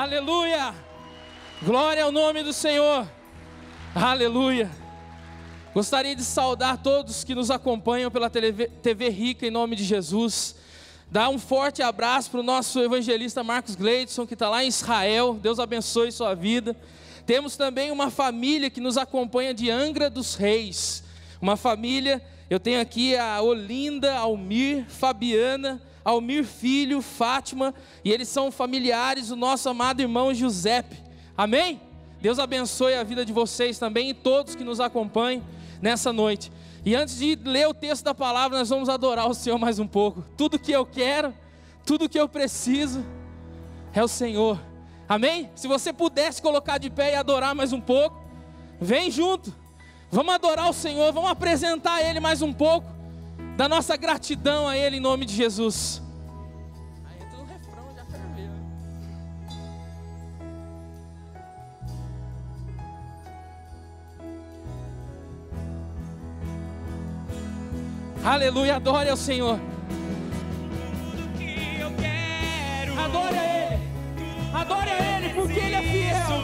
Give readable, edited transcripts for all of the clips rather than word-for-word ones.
Aleluia! Glória ao nome do Senhor. Aleluia! Gostaria de saudar todos que nos acompanham pela TV Rica em nome de Jesus. Dar um forte abraço para o nosso evangelista Marcos Gleidson, que está lá em Israel. Deus abençoe sua vida. Temos também uma família que nos acompanha de Angra dos Reis. Uma família, eu tenho aqui a Olinda, Almir, Fabiana, Almir Filho, Fátima, e eles são familiares do nosso amado irmão Giuseppe. Amém? Deus abençoe a vida de vocês também e todos que nos acompanham nessa noite. E antes de ler o texto da palavra, nós vamos adorar o Senhor mais um pouco. Tudo que eu quero, tudo que eu preciso é o Senhor. Amém? Se você pudesse colocar de pé e adorar mais um pouco, vem junto. Vamos adorar o Senhor, vamos apresentar a Ele mais um pouco da nossa gratidão a Ele em nome de Jesus. Aí entra no refrão, já quero ver. Aleluia, adore ao Senhor. Tudo que eu quero, Adore a Ele. Adore a Ele porque Ele é fiel.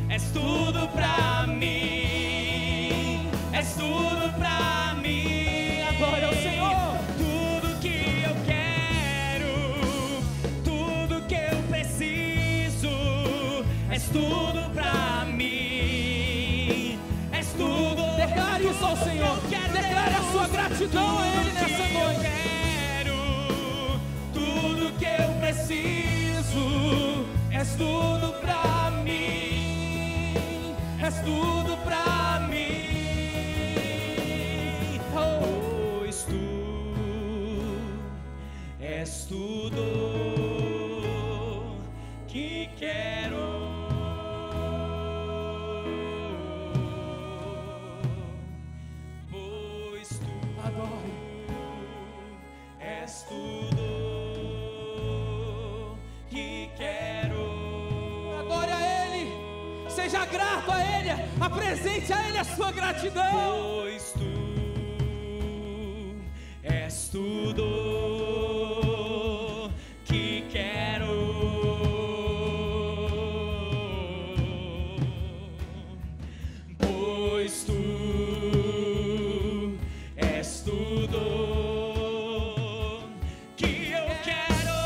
És tudo pra mim, és tudo pra mim. Adore ao Senhor. Tudo que eu quero, tudo que eu preciso, és tudo pra mim, és tudo. Declare isso ao Senhor. Declare a sua gratidão a Ele nessa noite. Tudo que eu preciso, és tudo pra mim, és tudo pra mim. Pois tu és tudo que quero. Pois tu és tudo que quero. Adore a Ele. Seja grato a Ele. Apresente a Ele a sua gratidão. Pois tu és tudo que quero. Pois tu és tudo que eu quero.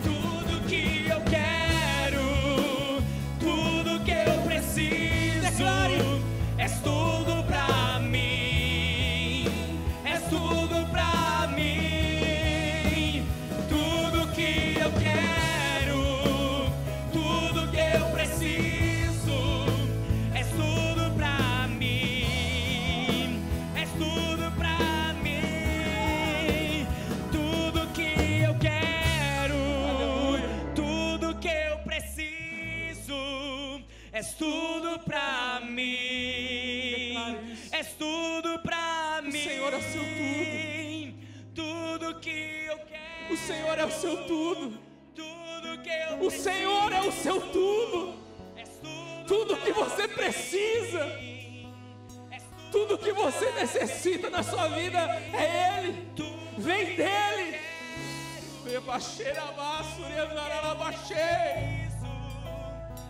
Tudo que eu quero, tudo que eu preciso. Declare. És tudo pra mim, és tudo pra mim. Tudo que eu quero, tudo que eu preciso, és tudo pra mim, és tudo pra mim. Tudo que eu quero, tudo que eu preciso, és tudo pra mim, és tudo pra mim. O Senhor é o seu tudo que eu quero. O Senhor é o seu tudo. Tudo que eu O Senhor é o seu tudo. és tudo Tudo que você precisa, és tudo que você necessita na sua vida é Ele. Vem dEle.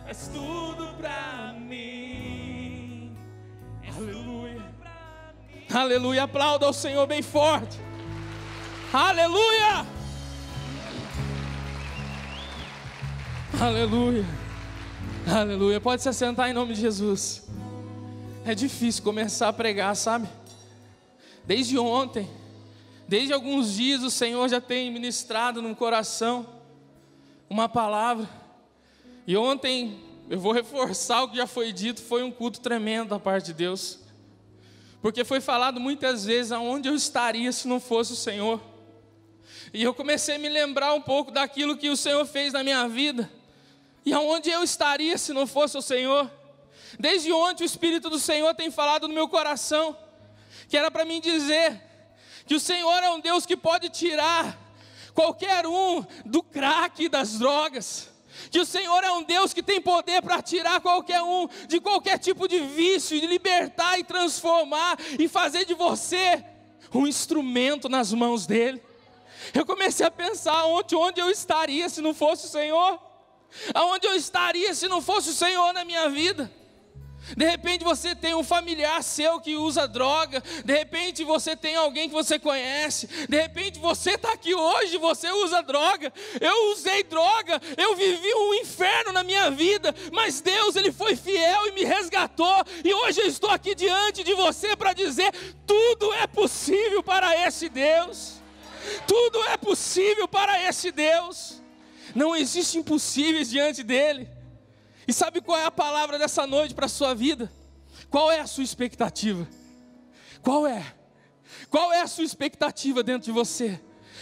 És tudo pra mim. Aleluia. Aleluia. Aplauda ao Senhor bem forte. Aleluia. Aleluia. Aleluia. Pode se assentar em nome de Jesus. É difícil começar a pregar, sabe? Desde ontem, desde alguns dias, o Senhor já tem ministrado no coração uma palavra. E ontem, eu vou reforçar o que já foi dito, foi um culto tremendo da parte de Deus. Porque foi falado muitas vezes aonde eu estaria se não fosse o Senhor. E eu comecei a me lembrar um pouco daquilo que o Senhor fez na minha vida. E aonde eu estaria se não fosse o Senhor. Desde ontem o Espírito do Senhor tem falado no meu coração, que era para mim dizer que o Senhor é um Deus que pode tirar qualquer um do crack, das drogas. Que o Senhor é um Deus que tem poder para tirar qualquer um de qualquer tipo de vício, de libertar e transformar e fazer de você um instrumento nas mãos dEle. Eu comecei a pensar onde eu estaria se não fosse o Senhor. Aonde eu estaria se não fosse o Senhor na minha vida. De repente você tem um familiar seu que usa droga. De repente você tem alguém que você conhece. De repente você está aqui hoje, você usa droga. Eu usei droga, eu vivi um inferno na minha vida. Mas Deus, Ele foi fiel e me resgatou. E hoje eu estou aqui diante de você para dizer: tudo é possível para esse Deus. Tudo é possível para esse Deus. Não existe impossíveis diante dEle. E sabe qual é a palavra dessa noite para a sua vida? Qual é a sua expectativa? Qual é? Qual é a sua expectativa dentro de você?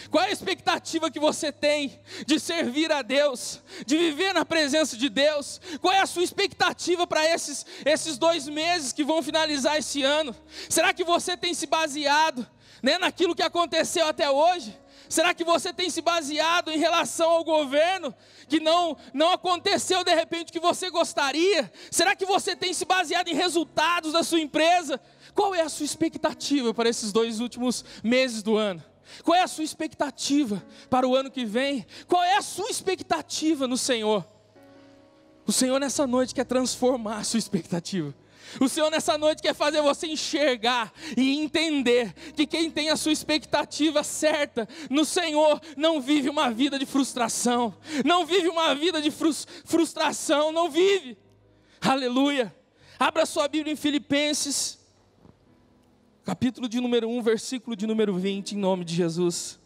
Qual é a expectativa que você tem de servir a Deus, de viver na presença de Deus? Qual é a sua expectativa para esses 2 meses que vão finalizar esse ano? Será que você tem se baseado, naquilo que aconteceu até hoje? Será que você tem se baseado em relação ao governo, que não aconteceu de repente o que você gostaria? Será que você tem se baseado em resultados da sua empresa? Qual é a sua expectativa para esses 2 últimos meses do ano? Qual é a sua expectativa para o ano que vem? Qual é a sua expectativa no Senhor? O Senhor nessa noite quer transformar a sua expectativa. O Senhor nessa noite quer fazer você enxergar e entender que quem tem a sua expectativa certa no Senhor não vive uma vida de frustração, não vive uma vida de frustração, não vive. Aleluia. Abra sua Bíblia em Filipenses, capítulo de número 1, versículo de número 20, em nome de Jesus.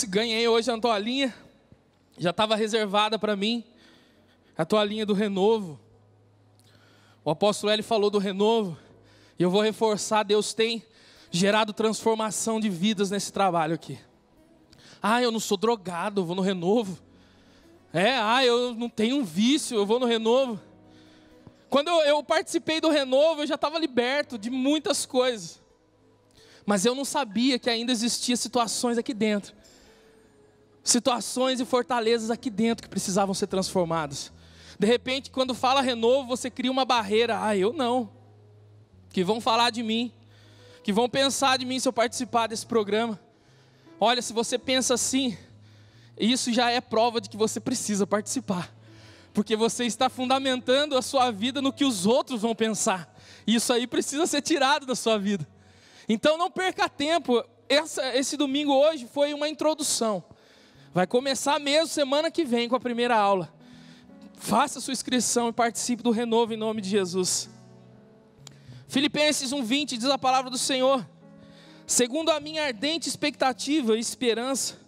Ganhei hoje uma toalhinha, já estava reservada para mim, a toalhinha do renovo. O apóstolo Eli falou do renovo, e eu vou reforçar: Deus tem gerado transformação de vidas nesse trabalho aqui. Eu não sou drogado, eu vou no renovo. Eu não tenho um vício, eu vou no renovo. Quando eu participei do renovo, eu já estava liberto de muitas coisas. Mas eu não sabia que ainda existiam situações aqui dentro. Situações e fortalezas aqui dentro que precisavam ser transformadas. De repente, quando fala renovo, você cria uma barreira. Eu não. Que vão falar de mim. Que vão pensar de mim se eu participar desse programa. Olha, se você pensa assim, isso já é prova de que você precisa participar. Porque você está fundamentando a sua vida no que os outros vão pensar. E isso aí precisa ser tirado da sua vida. Então não perca tempo. Esse domingo hoje foi uma introdução. Vai começar mesmo semana que vem com a primeira aula. Faça a sua inscrição e participe do renovo em nome de Jesus. Filipenses 1:20 diz a palavra do Senhor: segundo a minha ardente expectativa e esperança,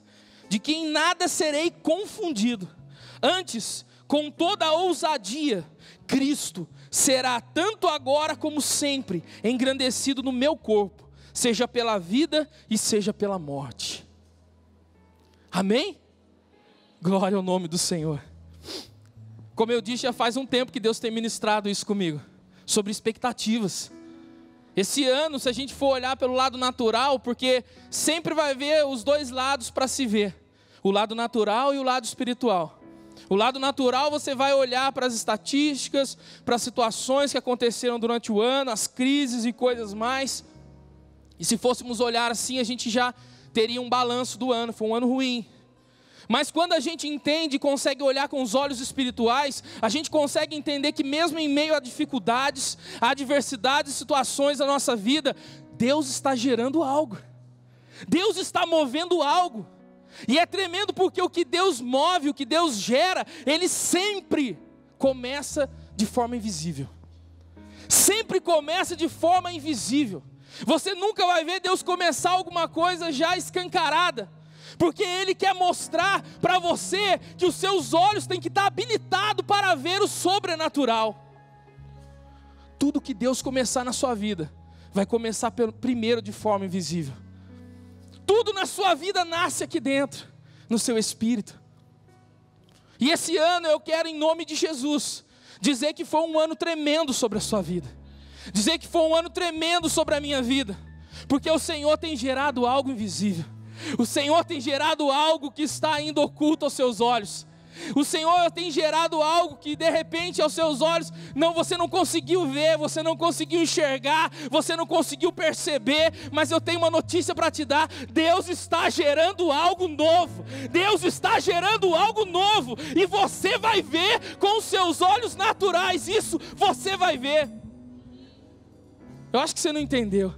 de que em nada serei confundido. Antes, com toda a ousadia, Cristo será tanto agora como sempre engrandecido no meu corpo, seja pela vida e seja pela morte. Amém? Glória ao nome do Senhor. Como eu disse, já faz um tempo que Deus tem ministrado isso comigo, sobre expectativas. Esse ano, se a gente for olhar pelo lado natural, porque sempre vai ver os 2 lados para se ver, o lado natural e o lado espiritual. O lado natural, você vai olhar para as estatísticas, para as situações que aconteceram durante o ano, as crises e coisas mais. E se fôssemos olhar assim, a gente já teria um balanço do ano, foi um ano ruim. Mas quando a gente entende e consegue olhar com os olhos espirituais, a gente consegue entender que mesmo em meio a dificuldades, a adversidades, situações da nossa vida, Deus está gerando algo. Deus está movendo algo. E é tremendo porque o que Deus move, o que Deus gera, Ele sempre começa de forma invisível. Sempre começa de forma invisível. Você nunca vai ver Deus começar alguma coisa já escancarada. Porque Ele quer mostrar para você que os seus olhos têm que estar habilitados para ver o sobrenatural. Tudo que Deus começar na sua vida, vai começar primeiro de forma invisível. Tudo na sua vida nasce aqui dentro, no seu espírito. E esse ano eu quero, em nome de Jesus, dizer que foi um ano tremendo sobre a sua vida. Dizer que foi um ano tremendo sobre a minha vida. Porque o Senhor tem gerado algo invisível. O Senhor tem gerado algo que está ainda oculto aos seus olhos. O Senhor tem gerado algo que de repente aos seus olhos você não conseguiu ver, você não conseguiu enxergar, você não conseguiu perceber, mas eu tenho uma notícia para te dar: Deus está gerando algo novo. Deus está gerando algo novo, e você vai ver com os seus olhos naturais. Isso você vai ver. Eu acho que você não entendeu.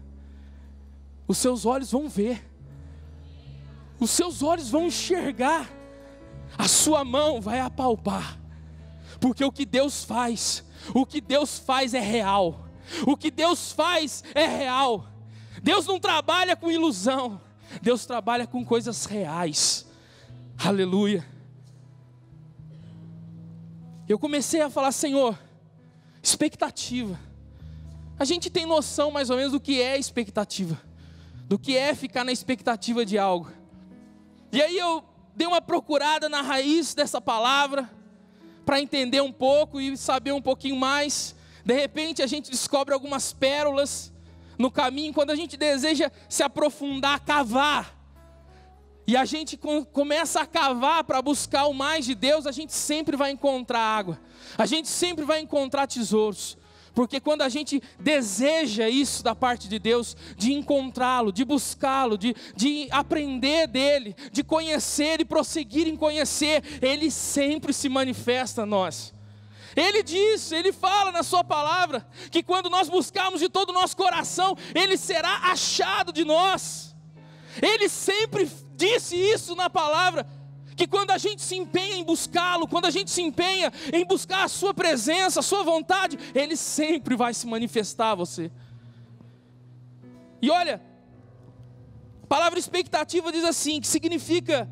Os seus olhos vão ver, os seus olhos vão enxergar, a sua mão vai apalpar, porque o que Deus faz é real. O que Deus faz é real. Deus não trabalha com ilusão, Deus trabalha com coisas reais. Aleluia. Eu comecei a falar: Senhor, expectativa. A gente tem noção mais ou menos do que é expectativa, do que é ficar na expectativa de algo. E aí eu dei uma procurada na raiz dessa palavra, para entender um pouco e saber um pouquinho mais. De repente a gente descobre algumas pérolas no caminho, quando a gente deseja se aprofundar, cavar. E a gente começa a cavar para buscar o mais de Deus, a gente sempre vai encontrar água, a gente sempre vai encontrar tesouros. Porque quando a gente deseja isso da parte de Deus, de encontrá-lo, de buscá-lo, de aprender dele, de conhecer e prosseguir em conhecer, ele sempre se manifesta a nós. Ele diz, ele fala na sua palavra, que quando nós buscarmos de todo o nosso coração, ele será achado de nós. Ele sempre disse isso na palavra, que quando a gente se empenha em buscá-lo, quando a gente se empenha em buscar a sua presença, a sua vontade, ele sempre vai se manifestar a você. E olha, a palavra expectativa diz assim, que significa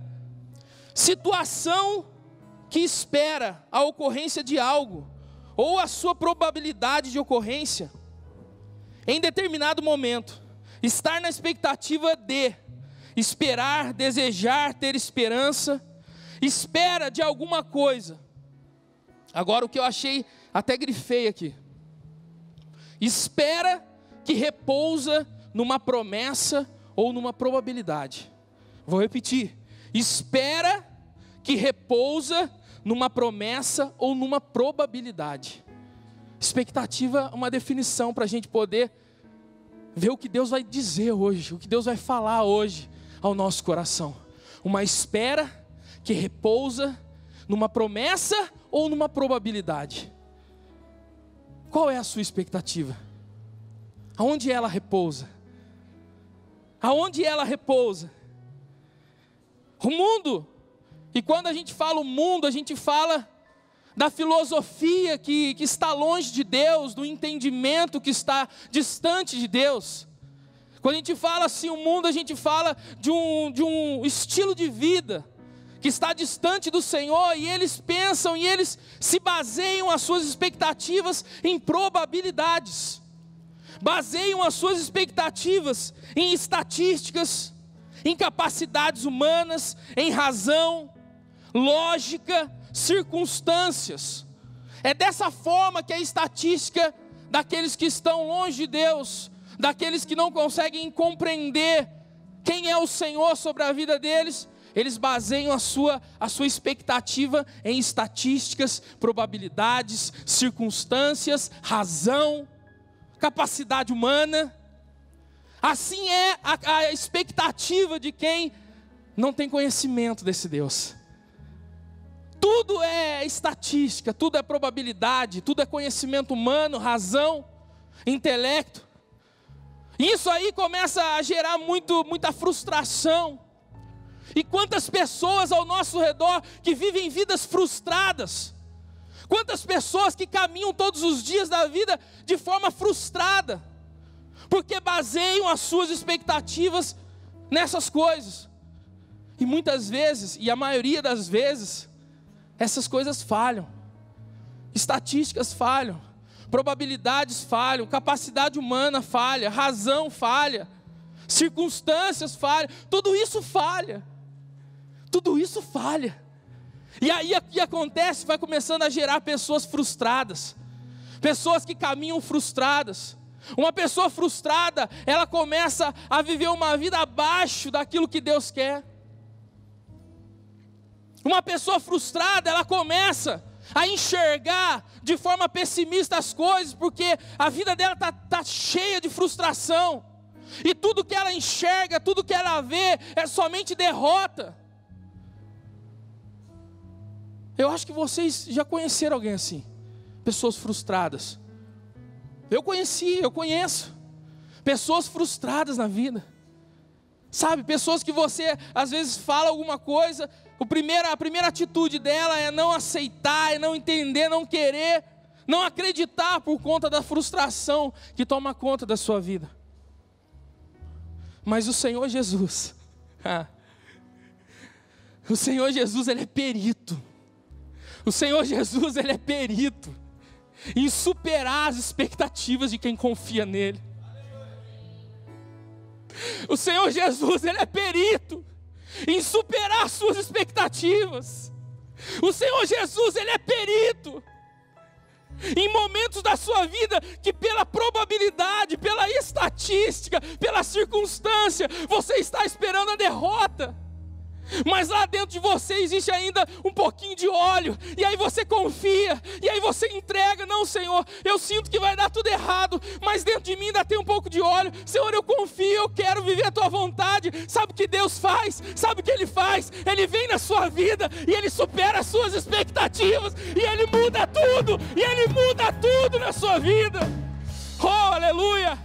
situação que espera a ocorrência de algo, ou a sua probabilidade de ocorrência, em determinado momento. Estar na expectativa de, esperar, desejar, ter esperança, espera de alguma coisa. Agora o que eu achei, até grifei aqui: espera que repousa numa promessa ou numa probabilidade. Vou repetir: espera que repousa numa promessa ou numa probabilidade. Expectativa é uma definição para a gente poder ver o que Deus vai dizer hoje, o que Deus vai falar hoje ao nosso coração. Uma espera que repousa numa promessa ou numa probabilidade. Qual é a sua expectativa? Aonde ela repousa? Aonde ela repousa? O mundo, e quando a gente fala o mundo, a gente fala da filosofia que está longe de Deus, do entendimento que está distante de Deus. Quando a gente fala assim o mundo, a gente fala de um estilo de vida que está distante do Senhor, e eles pensam e eles se baseiam as suas expectativas em probabilidades, baseiam as suas expectativas em estatísticas, em capacidades humanas, em razão, lógica, circunstâncias. É dessa forma que a estatística daqueles que estão longe de Deus, daqueles que não conseguem compreender quem é o Senhor sobre a vida deles, eles baseiam a sua expectativa em estatísticas, probabilidades, circunstâncias, razão, capacidade humana. Assim é a expectativa de quem não tem conhecimento desse Deus. Tudo é estatística, tudo é probabilidade, tudo é conhecimento humano, razão, intelecto. Isso aí começa a gerar muita frustração. E quantas pessoas ao nosso redor que vivem vidas frustradas. Quantas pessoas que caminham todos os dias da vida de forma frustrada, porque baseiam as suas expectativas nessas coisas. E muitas vezes, e a maioria das vezes, essas coisas falham. Estatísticas falham, probabilidades falham, capacidade humana falha, razão falha, circunstâncias falham, tudo isso falha. Tudo isso falha. E aí o que acontece? Vai começando a gerar pessoas frustradas, pessoas que caminham frustradas, Uma pessoa frustrada, ela começa a viver uma vida abaixo daquilo que Deus quer. Uma pessoa frustrada, ela começa a enxergar de forma pessimista as coisas, porque a vida dela tá cheia de frustração. E tudo que ela enxerga, tudo que ela vê é somente derrota. Eu acho que vocês já conheceram alguém assim, pessoas frustradas. Eu conheço pessoas frustradas na vida. Sabe, pessoas que você às vezes fala alguma coisa, a primeira atitude dela é não aceitar, é não entender, não querer, não acreditar por conta da frustração que toma conta da sua vida. Mas o Senhor Jesus, o Senhor Jesus, Ele é perito. O Senhor Jesus, Ele é perito em superar as expectativas de quem confia nele. O Senhor Jesus, Ele é perito em superar as suas expectativas. O Senhor Jesus, Ele é perito em momentos da sua vida que pela probabilidade, pela estatística, pela circunstância, você está esperando a derrota. Mas lá dentro de você existe ainda um pouquinho de óleo, e aí você confia, e aí você entrega. Não, Senhor, eu sinto que vai dar tudo errado, mas dentro de mim ainda tem um pouco de óleo. Senhor, eu confio, eu quero viver a tua vontade. Sabe o que Deus faz? Sabe o que Ele faz? Ele vem na sua vida, e Ele supera as suas expectativas, e Ele muda tudo, na sua vida. Oh, aleluia!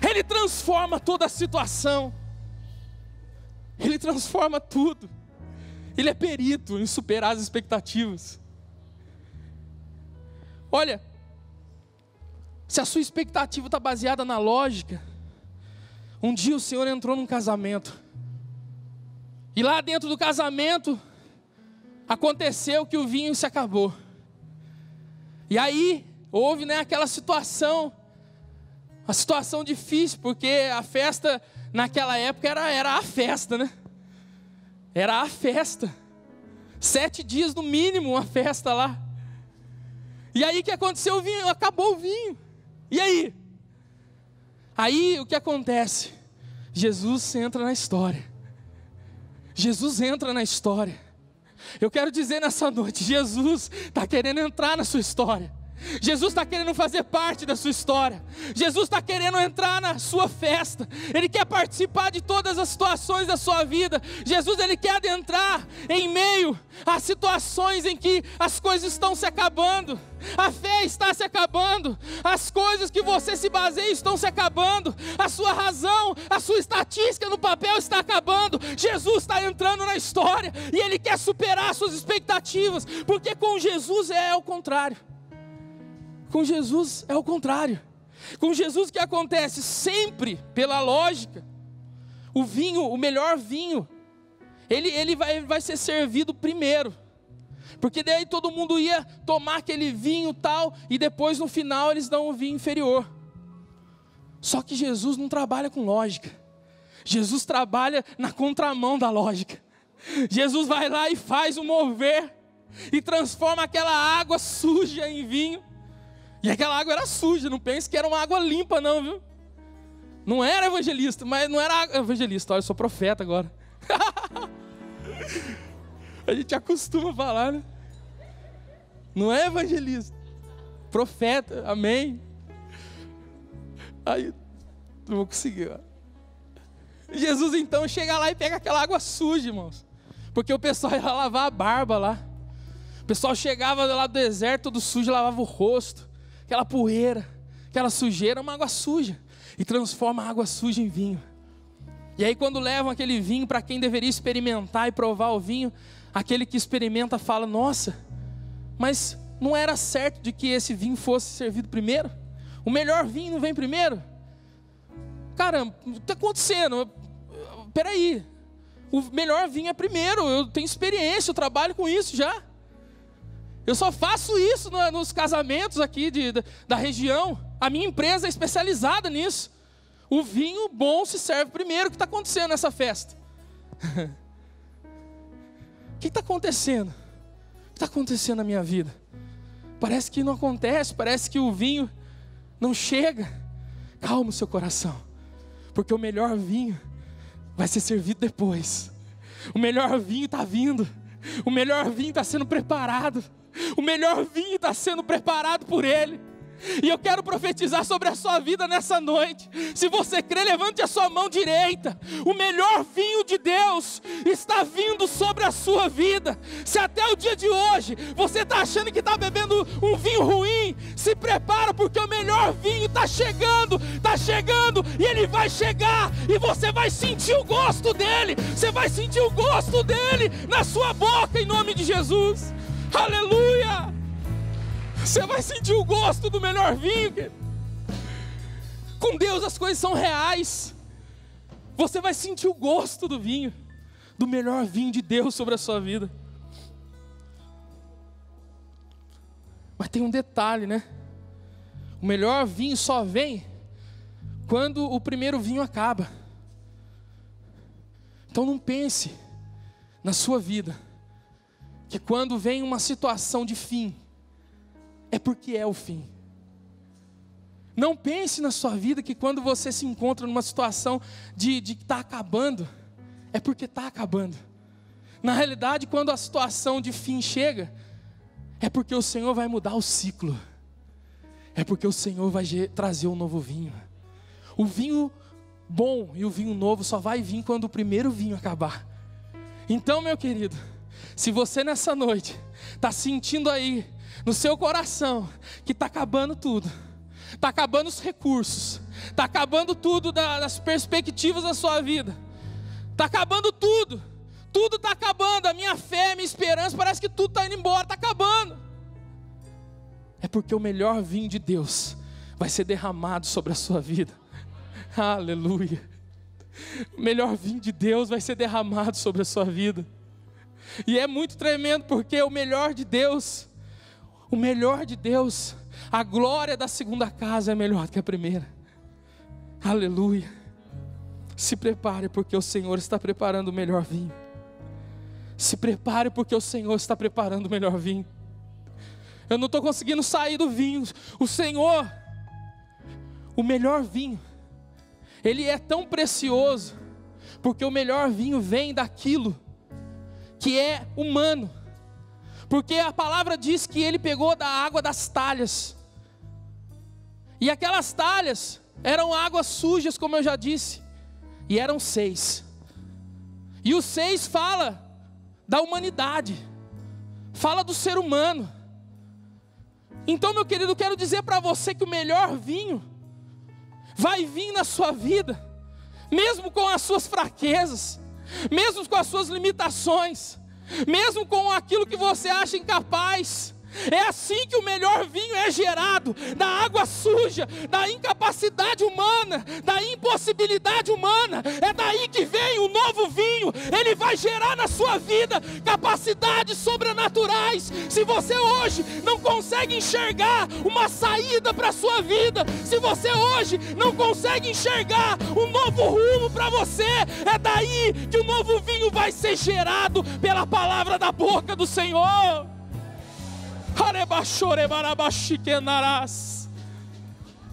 Ele transforma toda a situação. Ele transforma tudo. Ele é perito em superar as expectativas. Olha, se a sua expectativa está baseada na lógica, um dia o Senhor entrou num casamento, e lá dentro do casamento aconteceu que o vinho se acabou. E aí houve, aquela situação, uma situação difícil, porque a festa naquela época era a festa, Era a festa. 7 dias no mínimo uma festa lá. E aí o que aconteceu? O vinho, acabou o vinho. E aí? Aí o que acontece? Jesus entra na história. Jesus entra na história. Eu quero dizer nessa noite, Jesus está querendo entrar na sua história. Jesus está querendo fazer parte da sua história. Jesus está querendo entrar na sua festa. Ele quer participar de todas as situações da sua vida. Jesus, Ele quer adentrar em meio a situações em que as coisas estão se acabando. A fé está se acabando. As coisas que você se baseia estão se acabando. A sua razão, a sua estatística no papel está acabando. Jesus está entrando na história e Ele quer superar as suas expectativas, porque com Jesus é o contrário. Com Jesus é o contrário. Com Jesus o que acontece? Sempre, pela lógica, o vinho, o melhor vinho, ele vai ser servido primeiro. Porque daí todo mundo ia tomar aquele vinho tal, e depois no final eles dão o vinho inferior. Só que Jesus não trabalha com lógica. Jesus trabalha na contramão da lógica. Jesus vai lá e faz o mover, e transforma aquela água suja em vinho. E aquela água era suja, não pense que era uma água limpa não, viu? Não era evangelista, mas não era evangelista, olha, eu sou profeta agora. A gente acostuma a falar, né? Não é evangelista, profeta, amém. Aí, não vou conseguir, ó. Jesus então chega lá e pega aquela água suja, irmãos. Porque o pessoal ia lavar a barba lá. O pessoal chegava lá do deserto, todo sujo, lavava o rosto. Aquela poeira, aquela sujeira, uma água suja. E transforma a água suja em vinho. E aí quando levam aquele vinho para quem deveria experimentar e provar o vinho, aquele que experimenta fala, nossa, mas não era certo de que esse vinho fosse servido primeiro? O melhor vinho não vem primeiro? Caramba, o que está acontecendo? Peraí, o melhor vinho é primeiro, eu tenho experiência, eu trabalho com isso já. Eu só faço isso nos casamentos aqui da região. A minha empresa é especializada nisso. O vinho bom se serve primeiro. O que está acontecendo nessa festa? O que está acontecendo? O que está acontecendo na minha vida? Parece que não acontece, parece que o vinho não chega. calma o seu coração, porque o melhor vinho vai ser servido depois. O melhor vinho está vindo, o melhor vinho está sendo preparado, o melhor vinho está sendo preparado por Ele. E eu quero profetizar sobre a sua vida nessa noite. Se você crê, levante a sua mão direita. O melhor vinho de Deus está vindo sobre a sua vida. Se até o dia de hoje você está achando que está bebendo um vinho ruim, se prepara, porque o melhor vinho está chegando, e ele vai chegar, e você vai sentir o gosto dele. Você vai sentir o gosto dele na sua boca, em nome de Jesus. Aleluia! Você vai sentir o gosto do melhor vinho, querido. Com Deus as coisas são reais. Você vai sentir o gosto do vinho, do melhor vinho de Deus sobre a sua vida. Mas tem um detalhe, né? O melhor vinho só vem quando o primeiro vinho acaba. Então não pense na sua vida que quando vem uma situação de fim, é porque é o fim. Não pense na sua vida que quando você se encontra numa situação de que está acabando, é porque está acabando. Na realidade, quando a situação de fim chega, é porque o Senhor vai mudar o ciclo. É porque o Senhor vai trazer um novo vinho. O vinho bom e o vinho novo só vai vir quando o primeiro vinho acabar. Então, meu querido, se você nessa noite está sentindo aí no seu coração que está acabando tudo, está acabando os recursos, está acabando tudo das perspectivas da sua vida, está acabando tudo está acabando, a minha fé, a minha esperança, parece que tudo está indo embora, está acabando. É porque o melhor vinho de Deus vai ser derramado sobre a sua vida. Aleluia. O melhor vinho de Deus vai ser derramado sobre a sua vida. E é muito tremendo, porque o melhor de Deus, a glória da segunda casa é melhor que a primeira. Aleluia. Se prepare, porque o Senhor está preparando o melhor vinho. Se prepare, porque o Senhor está preparando o melhor vinho. Eu não estou conseguindo sair do vinho. O Senhor, o melhor vinho, Ele é tão precioso, porque o melhor vinho vem daquilo que é humano. Porque a palavra diz que Ele pegou da água das talhas. E aquelas talhas eram águas sujas, como eu já disse. E eram 6. E o 6 fala da humanidade. Fala do ser humano. Então, meu querido, eu quero dizer para você que o melhor vinho vai vir na sua vida, mesmo com as suas fraquezas, mesmo com as suas limitações, mesmo com aquilo que você acha incapaz. É assim que o melhor vinho é gerado, da água suja, da incapacidade humana, da impossibilidade humana. É daí que vem o novo vinho. Ele vai gerar na sua vida capacidades sobrenaturais. Se você hoje não consegue enxergar uma saída para a sua vida, se você hoje não consegue enxergar um novo rumo para você, é daí que o novo vinho vai ser gerado pela palavra da boca do Senhor.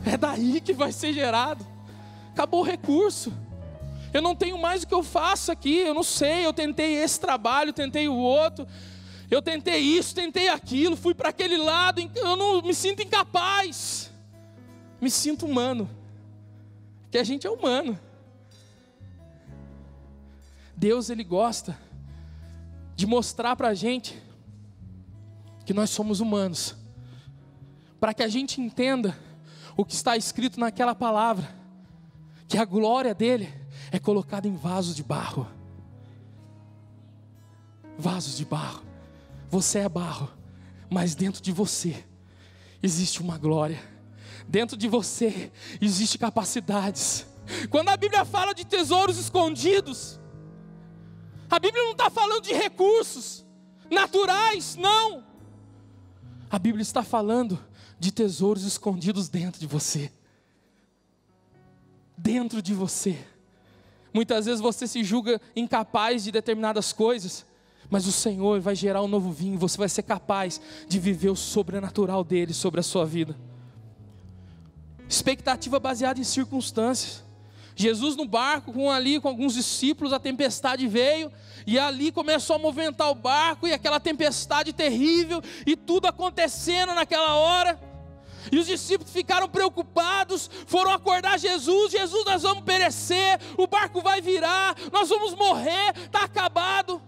É daí que vai ser gerado. Acabou o recurso. Eu não tenho mais o que eu faço aqui. Eu não sei, eu tentei esse trabalho, tentei o outro, eu tentei isso, tentei aquilo, fui para aquele lado. Eu não me sinto incapaz. Me sinto humano, porque a gente é humano. Deus, Ele gosta de mostrar para a gente que nós somos humanos, para que a gente entenda o que está escrito naquela palavra, que a glória dele é colocada em vasos de barro. Vasos de barro. Você é barro, mas dentro de você existe uma glória. Dentro de você existe capacidades. Quando a Bíblia fala de tesouros escondidos, a Bíblia não está falando de recursos naturais, não. A Bíblia está falando de tesouros escondidos dentro de você. Dentro de você. Muitas vezes você se julga incapaz de determinadas coisas, mas o Senhor vai gerar um novo vinho. Você vai ser capaz de viver o sobrenatural dele sobre a sua vida. Expectativa baseada em circunstâncias. Jesus no barco, com alguns discípulos, a tempestade veio, e ali começou a movimentar o barco, e aquela tempestade terrível, e tudo acontecendo naquela hora, e os discípulos ficaram preocupados, foram acordar Jesus: Jesus, nós vamos perecer, o barco vai virar, nós vamos morrer, está acabado.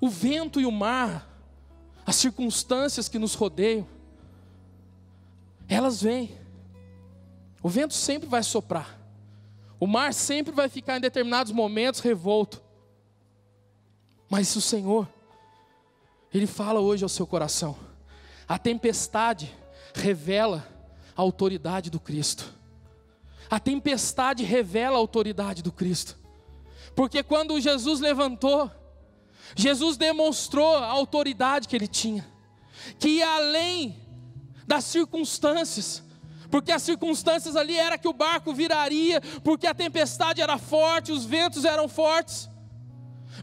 O vento e o mar, as circunstâncias que nos rodeiam, elas vêm. O vento sempre vai soprar, o mar sempre vai ficar em determinados momentos revolto, mas o Senhor, Ele fala hoje ao seu coração. A tempestade revela a autoridade do Cristo. A tempestade revela a autoridade do Cristo, porque quando Jesus levantou, Jesus demonstrou a autoridade que Ele tinha, que ia além das circunstâncias, porque as circunstâncias ali era que o barco viraria, porque a tempestade era forte, os ventos eram fortes,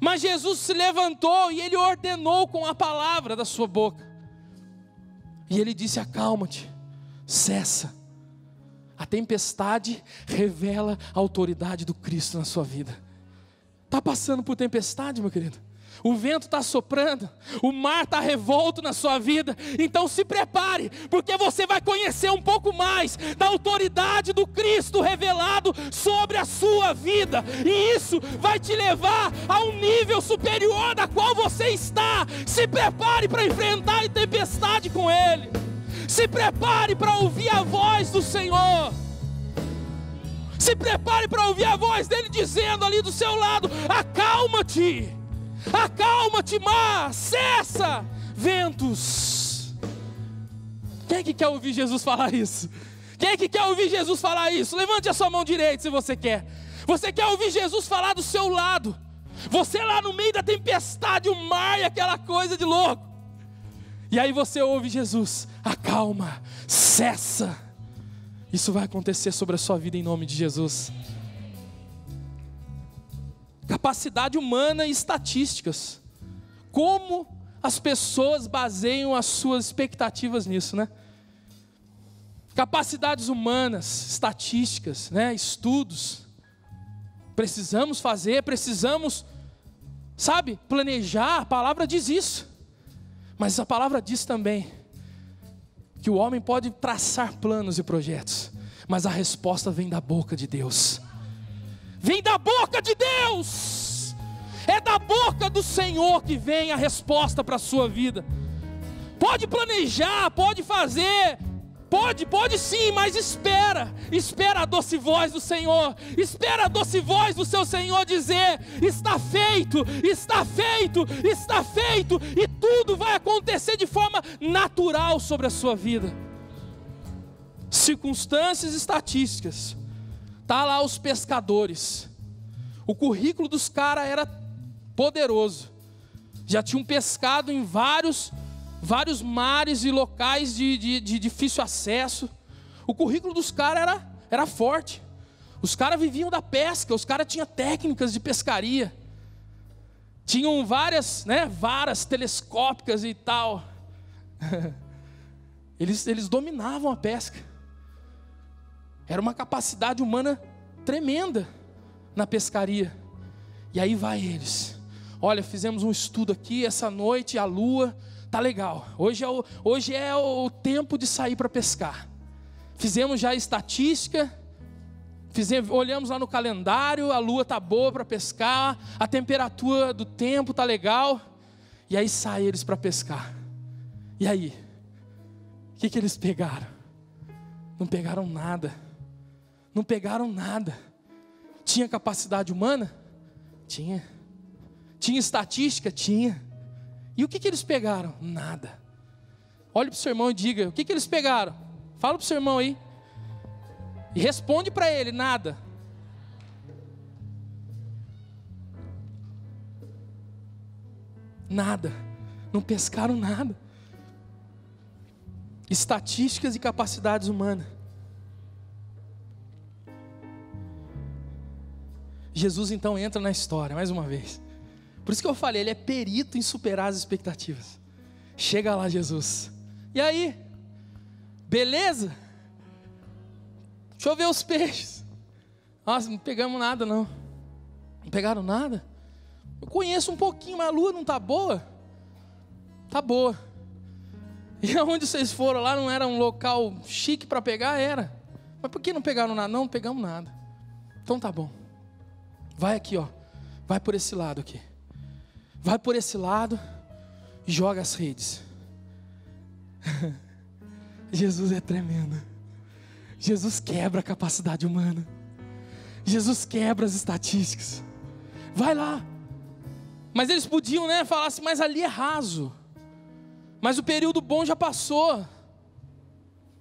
mas Jesus se levantou e Ele ordenou com a palavra da sua boca, e Ele disse: acalma-te, cessa. A tempestade revela a autoridade do Cristo na sua vida. Está passando por tempestade, meu querido? O vento está soprando, o mar está revolto na sua vida, então se prepare, porque você vai conhecer um pouco mais da autoridade do Cristo revelado sobre a sua vida, e isso vai te levar a um nível superior da qual você está. Se prepare para enfrentar a tempestade com Ele, se prepare para ouvir a voz do Senhor, se prepare para ouvir a voz dEle dizendo ali do seu lado: acalma-te. Acalma-te, mar, cessa, ventos. Quem é que quer ouvir Jesus falar isso? Quem é que quer ouvir Jesus falar isso? Levante a sua mão direita se você quer. Você quer ouvir Jesus falar do seu lado? Você lá no meio da tempestade, o mar e aquela coisa de louco. E aí você ouve Jesus: acalma, cessa. Isso vai acontecer sobre a sua vida em nome de Jesus. Capacidade humana e estatísticas. Como as pessoas baseiam as suas expectativas nisso, né? Capacidades humanas, estatísticas, né? Estudos. Precisamos fazer, precisamos, planejar. A palavra diz isso. Mas a palavra diz também que o homem pode traçar planos e projetos, mas a resposta vem da boca de Deus. Vem da boca de Deus. É da boca do Senhor que vem a resposta para a sua vida. Pode planejar, pode fazer, pode sim, mas espera a doce voz do Senhor, espera a doce voz do seu Senhor dizer: está feito, está feito, está feito, e tudo vai acontecer de forma natural sobre a sua vida. Circunstâncias estatísticas. Tá lá os pescadores, o currículo dos caras era poderoso, já tinham pescado em vários mares e locais de difícil acesso. O currículo dos caras era forte, os caras viviam da pesca, os caras tinham técnicas de pescaria, tinham várias varas telescópicas e tal. Eles dominavam a pesca. Era uma capacidade humana tremenda na pescaria. E aí vai eles: olha, fizemos um estudo aqui essa noite, a lua tá legal, hoje é o tempo de sair para pescar. Fizemos já a estatística, olhamos lá no calendário, a lua tá boa para pescar, a temperatura do tempo tá legal. E aí saem eles para pescar. E aí, o que eles pegaram? Não pegaram nada. Não pegaram nada. Tinha capacidade humana? Tinha. Tinha estatística? Tinha. E o que eles pegaram? Nada. Olhe para o seu irmão e diga: o que eles pegaram? Fala para o seu irmão aí. E responde para ele: nada. Nada. Não pescaram nada. Estatísticas e capacidades humanas. Jesus então entra na história, mais uma vez. Por isso que eu falei, Ele é perito em superar as expectativas. Chega lá Jesus. E aí? Beleza? Deixa eu ver os peixes. Nossa, não pegamos nada não. Não pegaram nada? Eu conheço um pouquinho, mas a lua não está boa? Está boa. E aonde vocês foram lá não era um local chique para pegar? Era. Mas por que não pegaram nada? Não pegamos nada. Então tá bom. Vai aqui, ó. Vai por esse lado aqui. Vai por esse lado e joga as redes. Jesus é tremendo. Jesus quebra a capacidade humana. Jesus quebra as estatísticas. Vai lá. Mas eles podiam, falar assim, mas ali é raso. Mas o período bom já passou.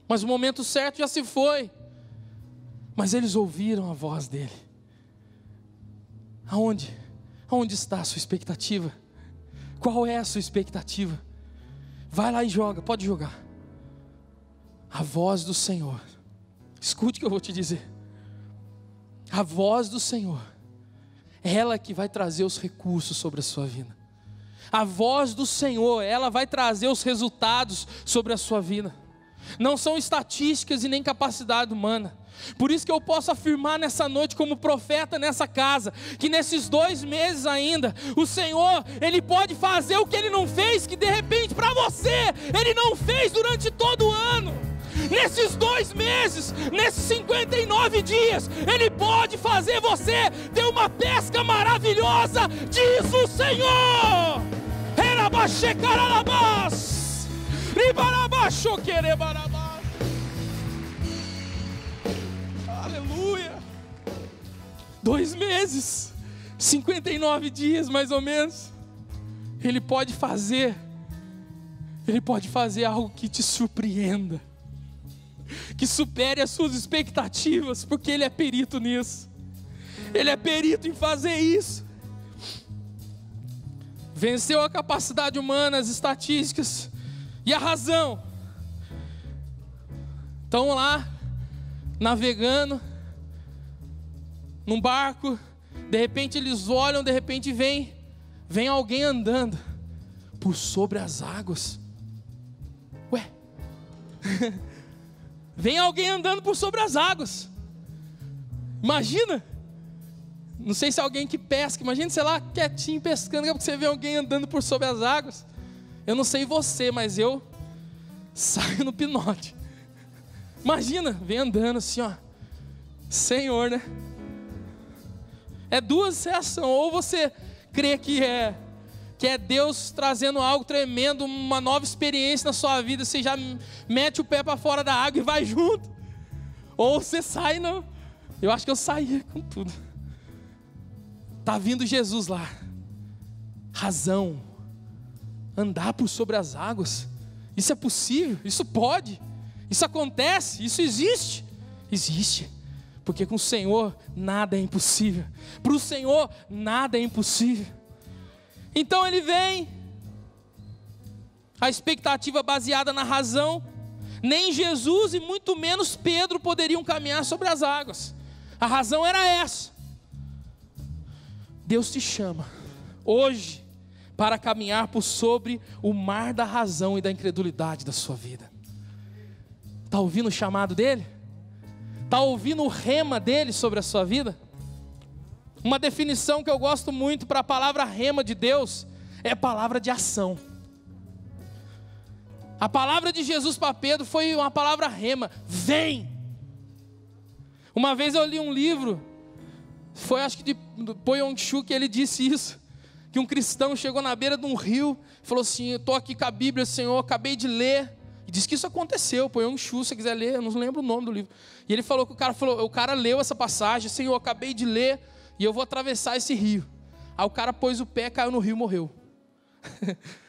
Mas o momento certo já se foi. Mas eles ouviram a voz dele. Aonde? Aonde está a sua expectativa? Qual é a sua expectativa? Vai lá e joga, pode jogar. A voz do Senhor. Escute o que eu vou te dizer. A voz do Senhor. É ela que vai trazer os recursos sobre a sua vida. A voz do Senhor, ela vai trazer os resultados sobre a sua vida. Não são estatísticas e nem capacidade humana. Por isso que eu posso afirmar nessa noite como profeta nessa casa, que nesses 2 meses ainda, o Senhor, Ele pode fazer o que Ele não fez, que de repente para você, Ele não fez durante todo o ano. Nesses 2 meses, nesses 59 dias, Ele pode fazer você ter uma pesca maravilhosa, diz o Senhor. Aleluia. 2 meses, 59 dias mais ou menos. Ele pode fazer algo que te surpreenda, que supere as suas expectativas, porque Ele é perito nisso. Ele é perito em fazer isso. Venceu a capacidade humana, as estatísticas e a razão. Estão lá, navegando, num barco. De repente eles olham, de repente vem alguém andando por sobre as águas. Ué? Vem alguém andando por sobre as águas. Imagina. Não sei se é alguém que pesca. Imagina, sei lá, quietinho pescando, porque você vê alguém andando por sobre as águas. Eu não sei você, mas eu saio no pinote. Imagina, vem andando assim, ó. Senhor, né? É 2 reações. Ou você crê que é Deus trazendo algo tremendo, uma nova experiência na sua vida, você já mete o pé para fora da água e vai junto. Ou você sai, não. Eu acho que eu saí com tudo. Está vindo Jesus lá. Razão. Andar por sobre as águas. Isso é possível, isso pode. Isso acontece, isso existe. Existe. Porque com o Senhor nada é impossível. Para o Senhor nada é impossível. Então ele vem. A expectativa baseada na razão. Nem Jesus e muito menos Pedro poderiam caminhar sobre as águas. A razão era essa. Deus te chama hoje para caminhar por sobre o mar da razão e da incredulidade da sua vida. Está ouvindo o chamado dele? Está ouvindo o rema dele sobre a sua vida? Uma definição que eu gosto muito para a palavra rema de Deus é a palavra de ação. A palavra de Jesus para Pedro foi uma palavra rema: vem. Uma vez eu li um livro, foi acho que de Po Yong-Chu, que ele disse isso, que um cristão chegou na beira de um rio e falou assim: eu estou aqui com a Bíblia, Senhor, acabei de ler, e disse que isso aconteceu. Po Yong-Chu, se você quiser ler, eu não lembro o nome do livro, e ele falou que o cara leu essa passagem: Senhor, acabei de ler e eu vou atravessar esse rio. Aí o cara pôs o pé, caiu no rio e morreu.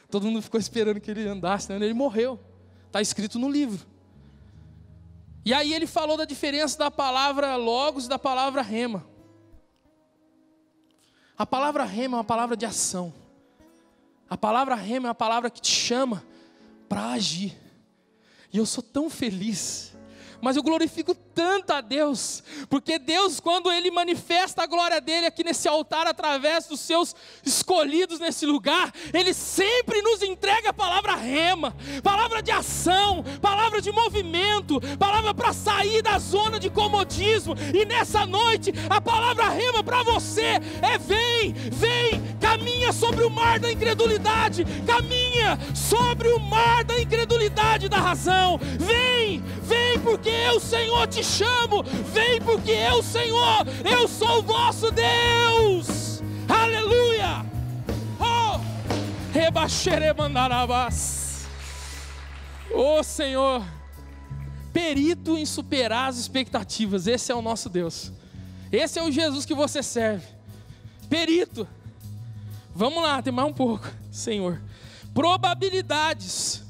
Todo mundo ficou esperando que ele andasse, né? Ele morreu, está escrito no livro. E aí ele falou da diferença da palavra logos e da palavra rema. A palavra rema é uma palavra de ação. A palavra rema é uma palavra que te chama para agir. E eu sou tão feliz, mas eu glorifico tanto a Deus, porque Deus, quando Ele manifesta a glória dEle aqui nesse altar, através dos seus escolhidos nesse lugar, Ele sempre nos entrega a palavra rema, palavra de ação, palavra de movimento, palavra para sair da zona de comodismo. E nessa noite, a palavra rema para você é: vem, caminha sobre o mar da incredulidade, caminha sobre o mar da incredulidade da razão. Vem, porque eu, Senhor, te chamo. Vem, porque eu, Senhor, eu sou o vosso Deus. Aleluia. Oh, rebaxeremandarabás. Oh, Senhor, perito em superar as expectativas. Esse é o nosso Deus. Esse é o Jesus que você serve. Perito. Vamos lá, tem mais um pouco, Senhor. Probabilidades.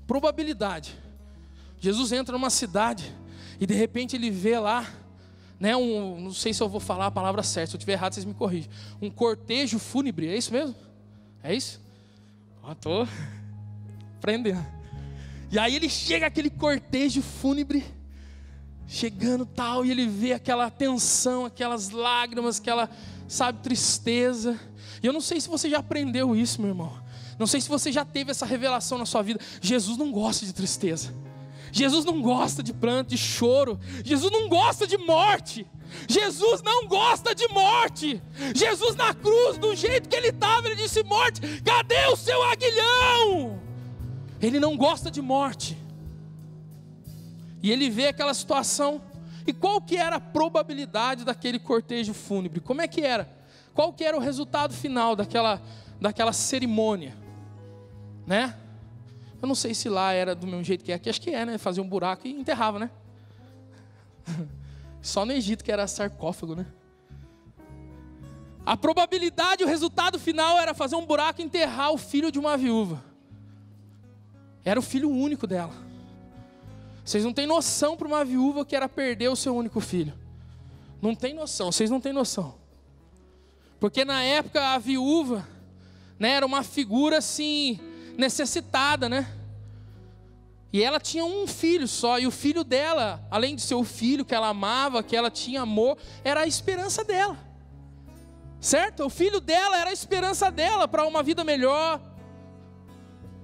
Probabilidade. Jesus entra numa cidade e de repente ele vê lá, né, não sei se eu vou falar a palavra certa, se eu estiver errado vocês me corrigem. Um cortejo fúnebre, é isso mesmo? É isso? Estou aprendendo. E aí ele chega aquele cortejo fúnebre, chegando tal, e ele vê aquela tensão, aquelas lágrimas, aquela, sabe, tristeza. E eu não sei se você já aprendeu isso, meu irmão. Não sei se você já teve essa revelação na sua vida. Jesus não gosta de tristeza. Jesus não gosta de pranto, de choro. Jesus não gosta de morte. Jesus não gosta de morte. Jesus na cruz, do jeito que ele estava, ele disse: morte, cadê o seu aguilhão? Ele não gosta de morte. E ele vê aquela situação. E qual que era a probabilidade daquele cortejo fúnebre? Como é que era? Qual que era o resultado final daquela cerimônia? Né? Eu não sei se lá era do mesmo jeito que é aqui. Acho que é, né? Fazia um buraco e enterrava, né? Só no Egito que era sarcófago, né? A probabilidade, o resultado final era fazer um buraco e enterrar o filho de uma viúva. Era o filho único dela. Vocês não têm noção para uma viúva que era perder o seu único filho. Não tem noção, vocês não têm noção. Porque na época a viúva, né, era uma figura assim, necessitada, né? E ela tinha um filho só, e o filho dela, além de ser o filho que ela amava, que ela tinha amor, era a esperança dela. Certo? O filho dela era a esperança dela para uma vida melhor.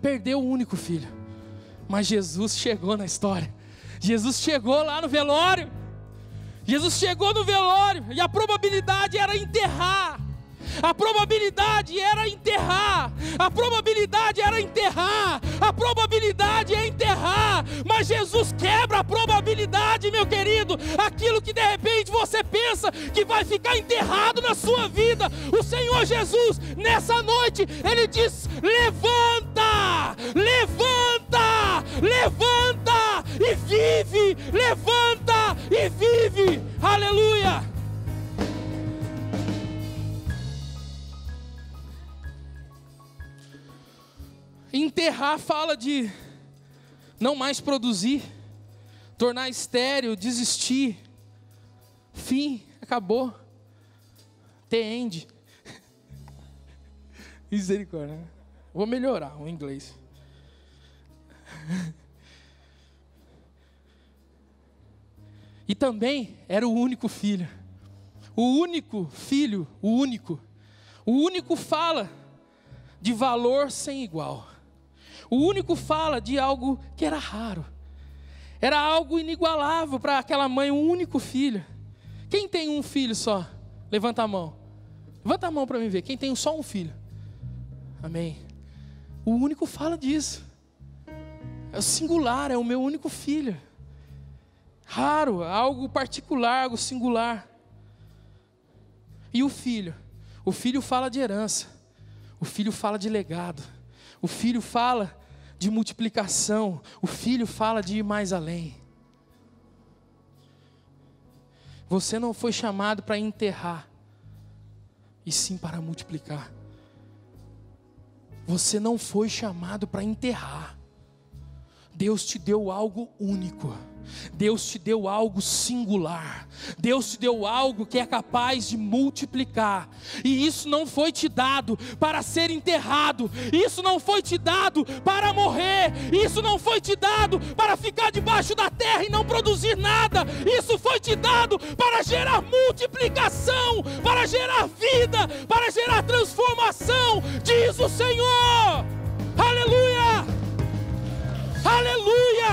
Perdeu o único filho. Mas Jesus chegou na história. Jesus chegou lá no velório. Jesus chegou no velório e a probabilidade era enterrar. A probabilidade era enterrar. A probabilidade era enterrar. A probabilidade é enterrar. Mas Jesus quebra a probabilidade, meu querido. Aquilo que de repente você pensa que vai ficar enterrado na sua vida, o Senhor Jesus, nessa noite, Ele diz: levanta, levanta, levanta e vive. Levanta e vive. Aleluia. Enterrar fala de não mais produzir, tornar estéril, desistir, fim, acabou, the end. Misericórdia, né? Vou melhorar o inglês. E também era o único filho. O único filho, o único fala de valor sem igual. O único fala de algo que era raro. Era algo inigualável para aquela mãe, um único filho. Quem tem um filho só? Levanta a mão. Levanta a mão para mim ver. Quem tem só um filho? Amém. O único fala disso. É o singular, é o meu único filho. Raro, algo particular, algo singular. E o filho? O filho fala de herança. O filho fala de legado. O filho fala de multiplicação. O filho fala de ir mais além. Você não foi chamado para enterrar, e sim para multiplicar. Você não foi chamado para enterrar. Deus te deu algo único. Deus te deu algo singular. Deus te deu algo que é capaz de multiplicar. E isso não foi te dado para ser enterrado. Isso não foi te dado para morrer. Isso não foi te dado para ficar debaixo da terra e não produzir nada. Isso foi te dado para gerar multiplicação, para gerar vida, para gerar transformação, diz o Senhor. Aleluia! Aleluia!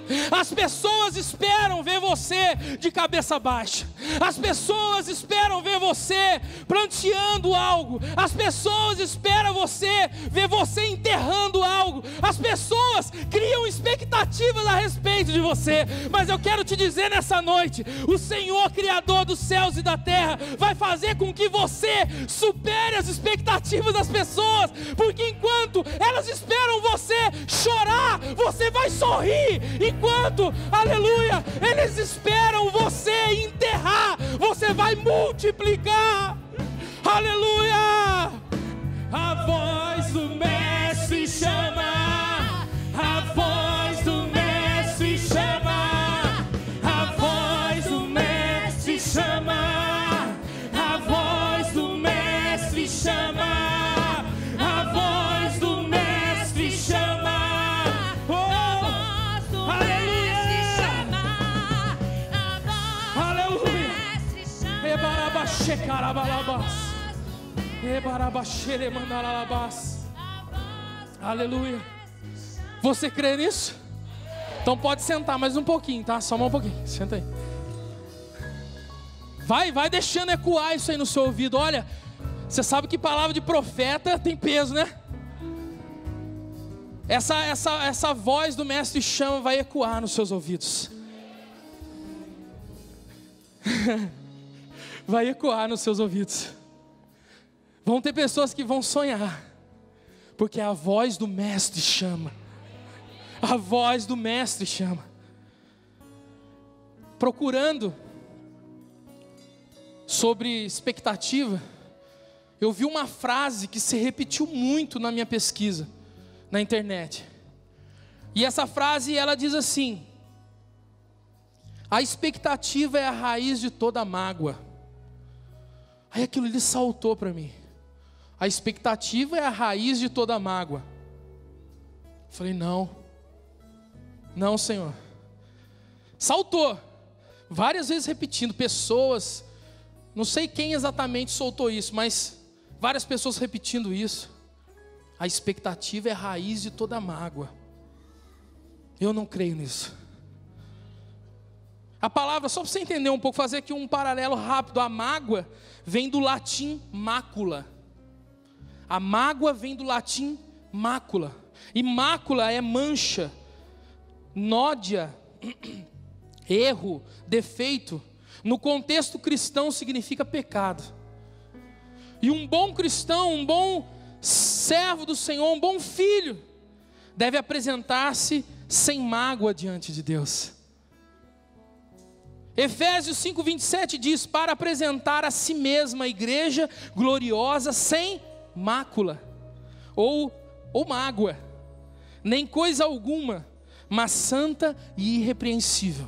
As pessoas esperam ver você de cabeça baixa. As pessoas esperam ver você planteando algo. As pessoas esperam ver você enterrando algo. As pessoas criam expectativas a respeito de você. Mas eu quero te dizer nessa noite, o Senhor, Criador dos céus e da terra, vai fazer com que você supere as expectativas das pessoas. Porque enquanto elas esperam você chorar, você vai sorrir. Enquanto, aleluia, eles esperam você enterrar, você vai multiplicar. Aleluia. A voz do Mestre chama, a voz do Mestre chama, a voz do Mestre chama, a voz do Mestre chama, a voz do Mestre chama. Aleluia. Você crê nisso? Então pode sentar mais um pouquinho, tá? Só mais um pouquinho, senta aí. Vai deixando ecoar isso aí no seu ouvido. Olha, você sabe que palavra de profeta tem peso, né? Essa voz do Mestre chama vai ecoar nos seus ouvidos. Vai ecoar nos seus ouvidos. Vão ter pessoas que vão sonhar, porque a voz do Mestre chama. A voz do Mestre chama. Procurando sobre expectativa, eu vi uma frase que se repetiu muito na minha pesquisa na internet. E essa frase, ela diz assim: a expectativa é a raiz de toda mágoa. Aí aquilo ali saltou para mim. A expectativa é a raiz de toda mágoa. Eu falei, não, Senhor. Saltou, várias vezes repetindo, pessoas, não sei quem exatamente soltou isso, mas várias pessoas repetindo isso. A expectativa é a raiz de toda mágoa. Eu não creio nisso. A palavra, só para você entender um pouco, fazer aqui um paralelo rápido. A mágoa vem do latim mácula. A mágoa vem do latim mácula. E mácula é mancha, nódia, erro, defeito. No contexto cristão significa pecado. E um bom cristão, um bom servo do Senhor, um bom filho, deve apresentar-se sem mágoa diante de Deus. Efésios 5:27 diz: para apresentar a si mesma a igreja gloriosa, sem mácula, ou mágoa, nem coisa alguma, mas santa e irrepreensível.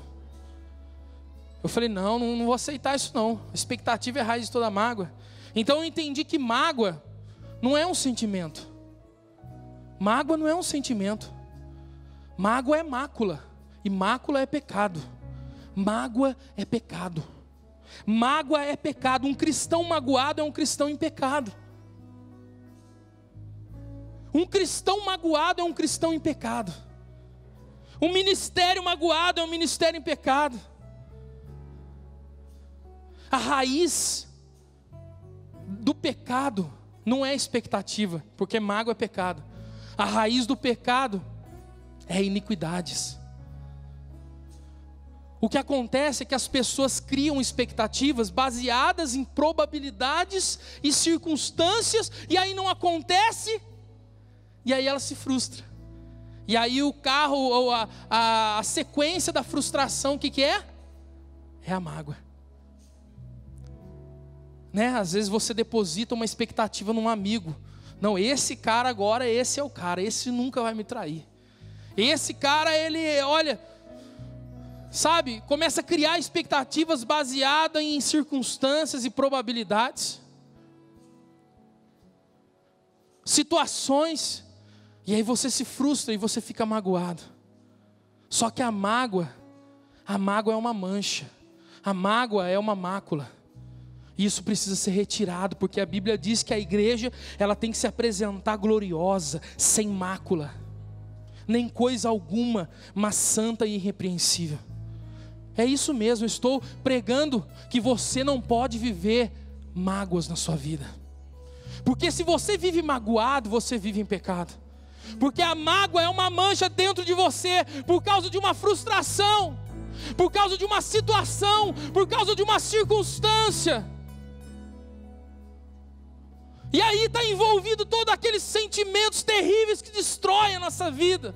Eu falei, não vou aceitar isso não. A expectativa é a raiz de toda mágoa. Então eu entendi que mágoa não é um sentimento. Mágoa não é um sentimento. Mágoa é mácula, e mácula é pecado. Mágoa é pecado. Mágoa é pecado. Um cristão magoado é um cristão em pecado. Um cristão magoado é um cristão em pecado. Um ministério magoado é um ministério em pecado. A raiz do pecado não é expectativa, porque mágoa é pecado. A raiz do pecado é iniquidades. O que acontece é que as pessoas criam expectativas baseadas em probabilidades e circunstâncias, e aí não acontece, e aí ela se frustra. E aí o carro, ou a sequência da frustração, o que é? É a mágoa. Né? Às vezes você deposita uma expectativa num amigo. Não, esse cara agora, esse é o cara, esse nunca vai me trair. Esse cara, ele, olha, sabe, começa a criar expectativas baseadas em circunstâncias e probabilidades, situações, e aí você se frustra e você fica magoado. Só que a mágoa é uma mancha, a mágoa é uma mácula. Isso precisa ser retirado, porque a Bíblia diz que a igreja, ela tem que se apresentar gloriosa, sem mácula. nem coisa alguma, mas santa e irrepreensível. É isso mesmo, eu estou pregando que você não pode viver mágoas na sua vida. Porque se você vive magoado, você vive em pecado. Porque a mágoa é uma mancha dentro de você, por causa de uma frustração, por causa de uma situação, por causa de uma circunstância. E aí está envolvido todos aqueles sentimentos terríveis que destroem a nossa vida.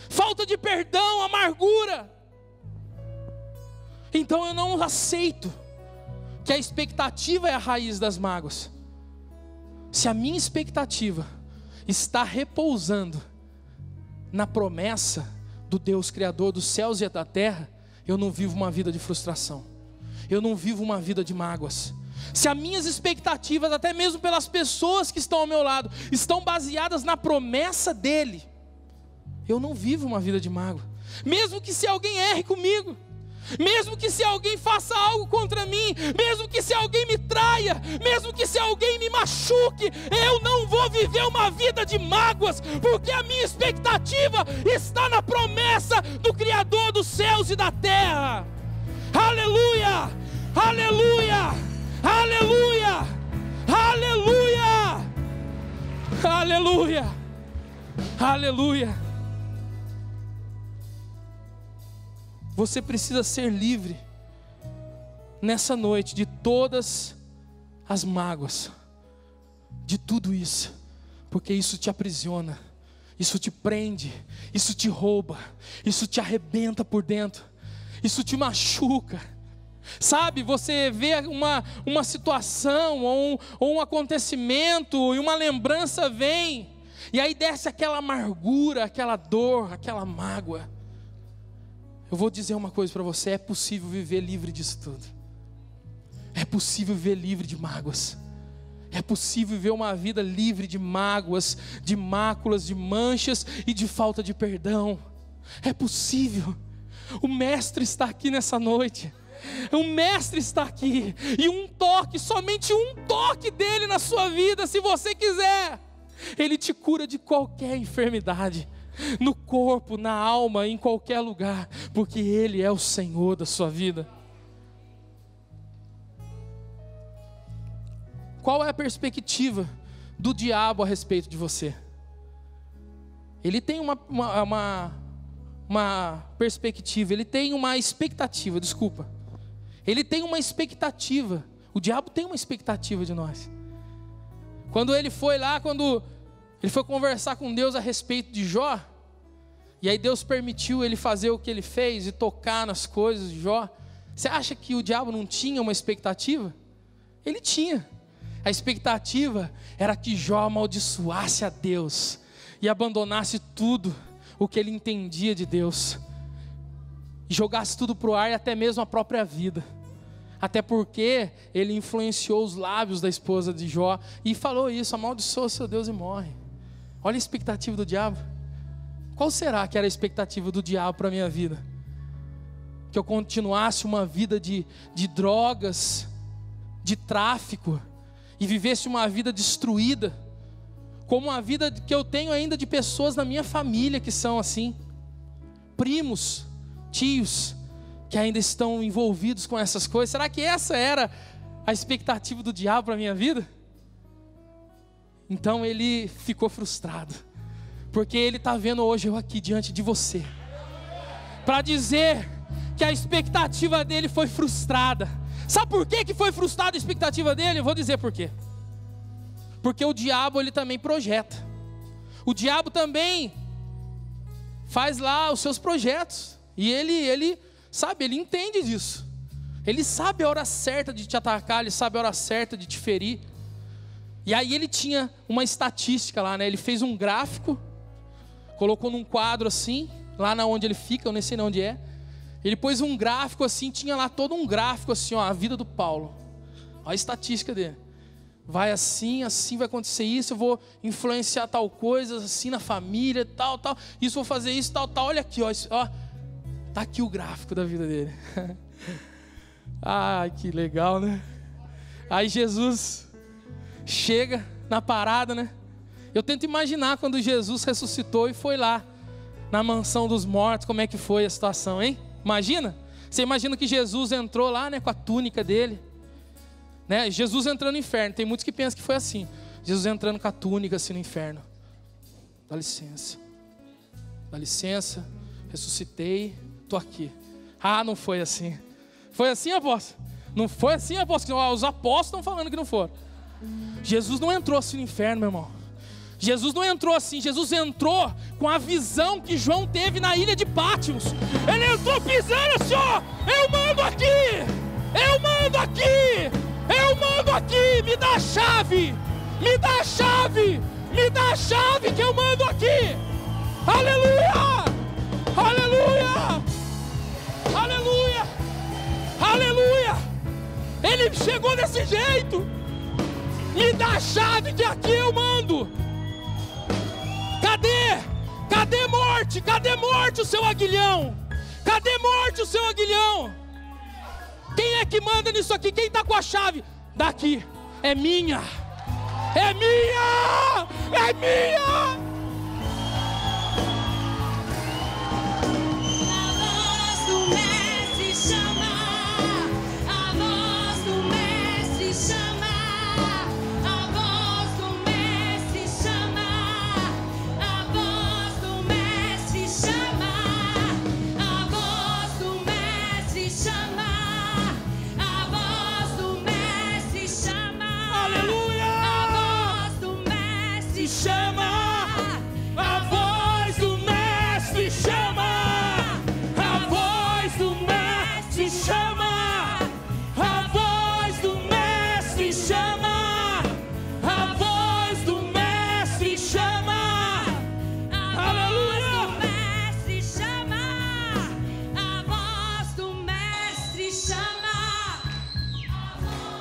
Falta de perdão, amargura. Então eu não aceito que a expectativa é a raiz das mágoas. Se a minha expectativa está repousando na promessa do Deus Criador dos céus e da terra, eu não vivo uma vida de frustração. Eu não vivo uma vida de mágoas. Se as minhas expectativas, até mesmo pelas pessoas que estão ao meu lado, estão baseadas na promessa dEle, eu não vivo uma vida de mágoa. Mesmo que se alguém erre comigo, mesmo que se alguém faça algo contra mim, mesmo que se alguém me traia, mesmo que se alguém me machuque, eu não vou viver uma vida de mágoas, porque a minha expectativa está na promessa do Criador dos céus e da terra. Aleluia, aleluia, aleluia, aleluia, aleluia, aleluia. Você precisa ser livre nessa noite de todas as mágoas, de tudo isso, porque isso te aprisiona, isso te prende, isso te rouba, isso te arrebenta por dentro, isso te machuca. Sabe, você vê uma situação ou um acontecimento e uma lembrança vem, e aí desce aquela amargura, aquela dor, aquela mágoa. Eu vou dizer uma coisa para você: é possível viver livre disso tudo. É possível viver livre de mágoas. É possível viver uma vida livre de mágoas, de máculas, de manchas e de falta de perdão. É possível. O Mestre está aqui nessa noite. O Mestre está aqui. E um toque, somente um toque dele na sua vida, se você quiser, ele te cura de qualquer enfermidade, no corpo, na alma, em qualquer lugar, porque Ele é o Senhor da sua vida. Qual é a perspectiva do diabo a respeito de você? Ele tem uma perspectiva, ele tem uma expectativa, desculpa. Ele tem uma expectativa, o diabo tem uma expectativa de nós. Quando ele foi lá, quando ele foi conversar com Deus a respeito de Jó, e aí Deus permitiu ele fazer o que ele fez e tocar nas coisas de Jó. Você acha que o diabo não tinha uma expectativa? Ele tinha. A expectativa era que Jó amaldiçoasse a Deus e abandonasse tudo o que ele entendia de Deus, e jogasse tudo para o ar e até mesmo a própria vida. Até porque ele influenciou os lábios da esposa de Jó e falou isso: amaldiçoa seu Deus e morre. Olha a expectativa do diabo. Qual será que era a expectativa do diabo para a minha vida? Que eu continuasse uma vida de drogas, de tráfico, e vivesse uma vida destruída, como a vida que eu tenho ainda de pessoas na minha família que são assim, primos, tios, que ainda estão envolvidos com essas coisas. Será que essa era a expectativa do diabo para a minha vida? Então ele ficou frustrado, porque ele está vendo hoje eu aqui diante de você, para dizer que a expectativa dele foi frustrada. Sabe por que foi frustrada a expectativa dele? Eu vou dizer por quê. Porque o diabo, ele também projeta. O diabo também faz lá os seus projetos. E ele sabe, ele entende disso. Ele sabe a hora certa de te atacar, ele sabe a hora certa de te ferir. E aí ele tinha uma estatística lá, né? Ele fez um gráfico, colocou num quadro assim, lá na onde ele fica, eu nem sei onde é. Ele pôs um gráfico assim, tinha lá todo um gráfico assim, ó, a vida do Paulo. Olha a estatística dele. Vai assim, assim vai acontecer isso, eu vou influenciar tal coisa, assim na família, tal, tal. Isso vou fazer isso, tal, tal. Olha aqui, ó, tá aqui o gráfico da vida dele. Ai, que legal, né? Aí Jesus chega na parada, né? Eu tento imaginar quando Jesus ressuscitou e foi lá na mansão dos mortos, como é que foi a situação, hein? Imagina, você imagina que Jesus entrou lá, né, com a túnica dele, né? Jesus entrando no inferno, tem muitos que pensam que foi assim, Jesus entrando com a túnica assim no inferno. Dá licença, ressuscitei, estou aqui. Ah, não foi assim. Foi assim, apóstolo? Não foi assim, apóstolo? Os apóstolos estão falando que não foram. Jesus não entrou assim no inferno, meu irmão. Jesus não entrou assim. Jesus entrou com a visão que João teve na ilha de Pátimos. Ele entrou pisando assim, ó. Eu mando aqui. Eu mando aqui. Eu mando aqui. Me dá a chave. Me dá a chave. Me dá a chave que eu mando aqui. Aleluia. Aleluia. Aleluia. Aleluia. Ele chegou desse jeito. Me dá a chave que aqui eu mando. Cadê? Cadê morte? Cadê morte o seu aguilhão? Cadê morte o seu aguilhão? Quem é que manda nisso aqui? Quem está com a chave? Daqui. É minha. É minha. É minha.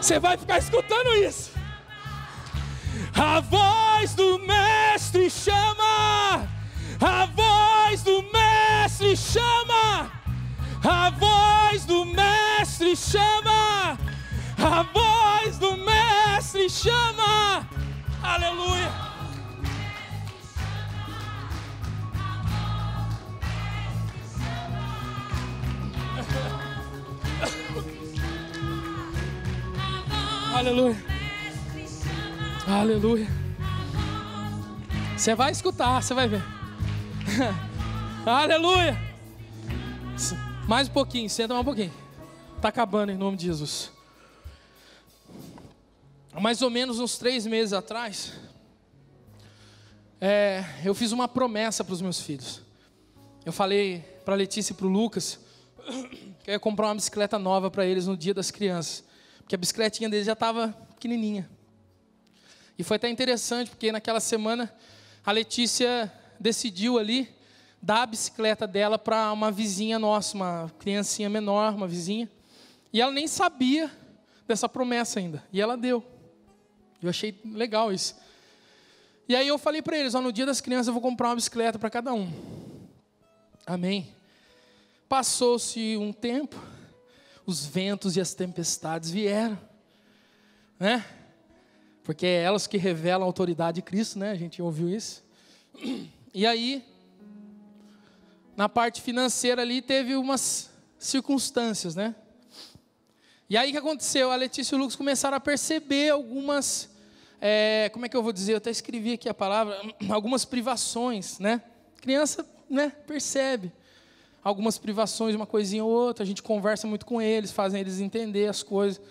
Você vai ficar escutando isso. A voz do mestre chama. A voz do mestre chama. A voz do mestre chama. A voz do mestre chama. Aleluia. Aleluia. Aleluia. Você vai escutar, você vai ver. Aleluia. Mais um pouquinho, senta mais um pouquinho. Está acabando em nome de Jesus. Mais ou menos uns 3 meses atrás, eu fiz uma promessa para os meus filhos. Eu falei para a Letícia e para o Lucas que eu ia comprar uma bicicleta nova para eles no dia das crianças. Porque a bicicletinha deles já estava pequenininha. E foi até interessante, porque naquela semana a Letícia decidiu ali dar a bicicleta dela para uma vizinha nossa, uma criancinha menor, uma vizinha. E ela nem sabia dessa promessa ainda. E ela deu. Eu achei legal isso. E aí eu falei para eles, no dia das crianças eu vou comprar uma bicicleta para cada um. Amém. Passou-se um tempo. Os ventos e as tempestades vieram, né? Porque é elas que revelam a autoridade de Cristo, né? A gente ouviu isso. E aí, na parte financeira ali, teve umas circunstâncias, né? E aí o que aconteceu? A Letícia e o Lucas começaram a perceber algumas, como é que eu vou dizer? Eu até escrevi aqui a palavra, algumas privações, né? Criança, né, percebe. Algumas privações, uma coisinha ou outra, a gente conversa muito com eles, fazem eles entender as coisas.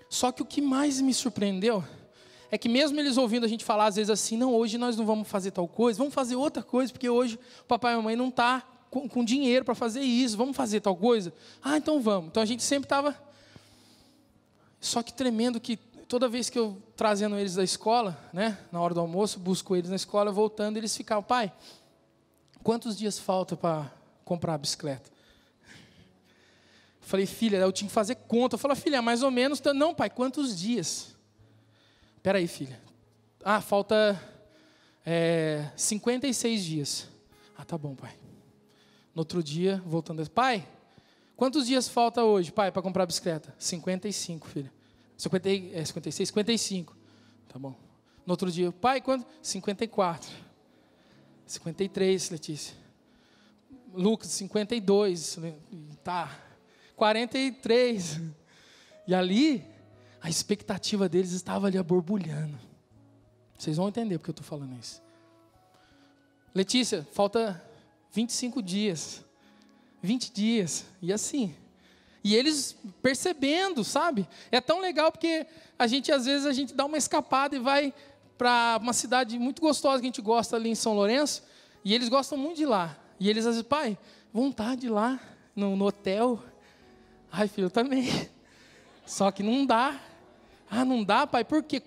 Só que o que mais me surpreendeu é que mesmo eles ouvindo a gente falar às vezes assim, não, hoje nós não vamos fazer tal coisa, vamos fazer outra coisa, porque hoje o papai e a mamãe não estão com dinheiro para fazer isso, vamos fazer tal coisa? Ah, então vamos. Então a gente sempre estava... Só que tremendo que toda vez que eu trazendo eles da escola, né, na hora do almoço, busco eles na escola, voltando, eles ficavam, pai, quantos dias falta para comprar a bicicleta? Eu falei, filha, eu tinha que fazer conta. Eu falei, filha, mais ou menos. Não, pai, quantos dias? Espera aí, filha. Ah, falta 56 dias. Ah, tá bom, pai. No outro dia, voltando. Pai, quantos dias falta hoje, pai, para comprar a bicicleta? 55, filha. 56, 55. Tá bom. No outro dia, pai, quanto? 54. 53, Letícia. Lucas, 52. Tá. 43. E ali, a expectativa deles estava ali borbulhando. Vocês vão entender porque eu estou falando isso. Letícia, falta 25 dias. 20 dias. E assim. E eles percebendo, sabe? É tão legal porque às vezes a gente dá uma escapada e vai para uma cidade muito gostosa que a gente gosta ali em São Lourenço. E eles gostam muito de ir lá. E eles às vezes, pai, vontade de ir lá no hotel. Ai, filho, eu também. Só que não dá. Ah, não dá, pai? Por quê?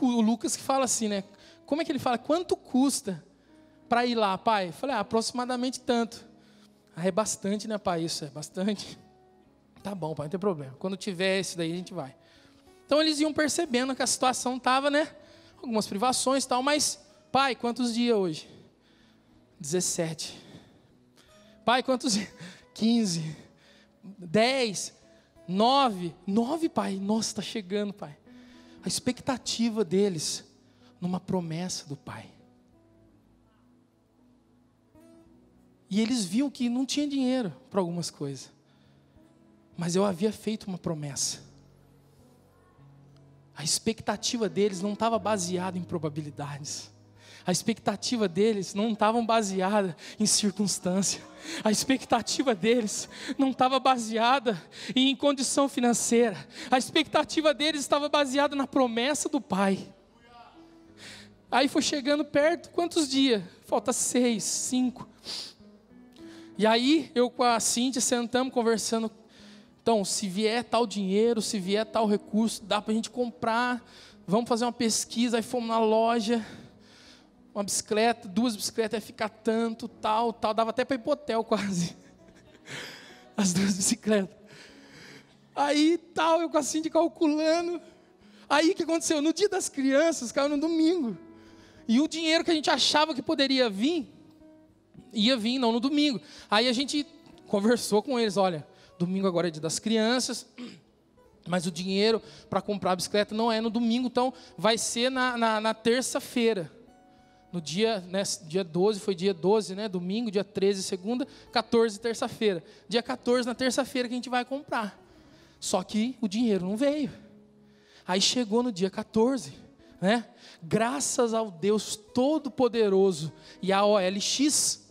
O Lucas que fala assim, né? Como é que ele fala? Quanto custa para ir lá, pai? Eu falei, aproximadamente tanto. Ah, é bastante, né, pai? Isso é bastante. Tá bom, pai, não tem problema. Quando tiver isso daí, a gente vai. Então, eles iam percebendo que a situação estava, né? Algumas privações e tal, mas, pai, quantos dias hoje? 17. Pai, quantos dias? 15. 10. 9. 9, pai. Nossa, está chegando, pai. A expectativa deles numa promessa do pai. E eles viam que não tinha dinheiro para algumas coisas. Mas eu havia feito uma promessa. A expectativa deles não estava baseada em probabilidades. A expectativa deles não estava baseada em circunstância. A expectativa deles não estava baseada em condição financeira. A expectativa deles estava baseada na promessa do Pai. Aí foi chegando perto, quantos dias? Falta 6, 5. E aí eu com a Cíntia sentamos conversando. Então, se vier tal dinheiro, se vier tal recurso, dá para a gente comprar. Vamos fazer uma pesquisa. Aí fomos na loja. Uma bicicleta, 2 bicicletas, ia ficar tanto, tal. Dava até para ir para o hotel quase. As 2 bicicletas. Aí, eu com a Cindy calculando. Aí, o que aconteceu? No dia das crianças, caiu no domingo. E o dinheiro que a gente achava que poderia vir, ia vir, não no domingo. Aí a gente conversou com eles, olha, domingo agora é dia das crianças, mas o dinheiro para comprar a bicicleta não é no domingo, então vai ser na terça-feira. No dia, né, dia 12, foi dia 12, né, domingo, dia 13, segunda, 14, terça-feira. Dia 14, na terça-feira, que a gente vai comprar. Só que o dinheiro não veio. Aí chegou no dia 14, né? Graças ao Deus Todo-Poderoso e à OLX,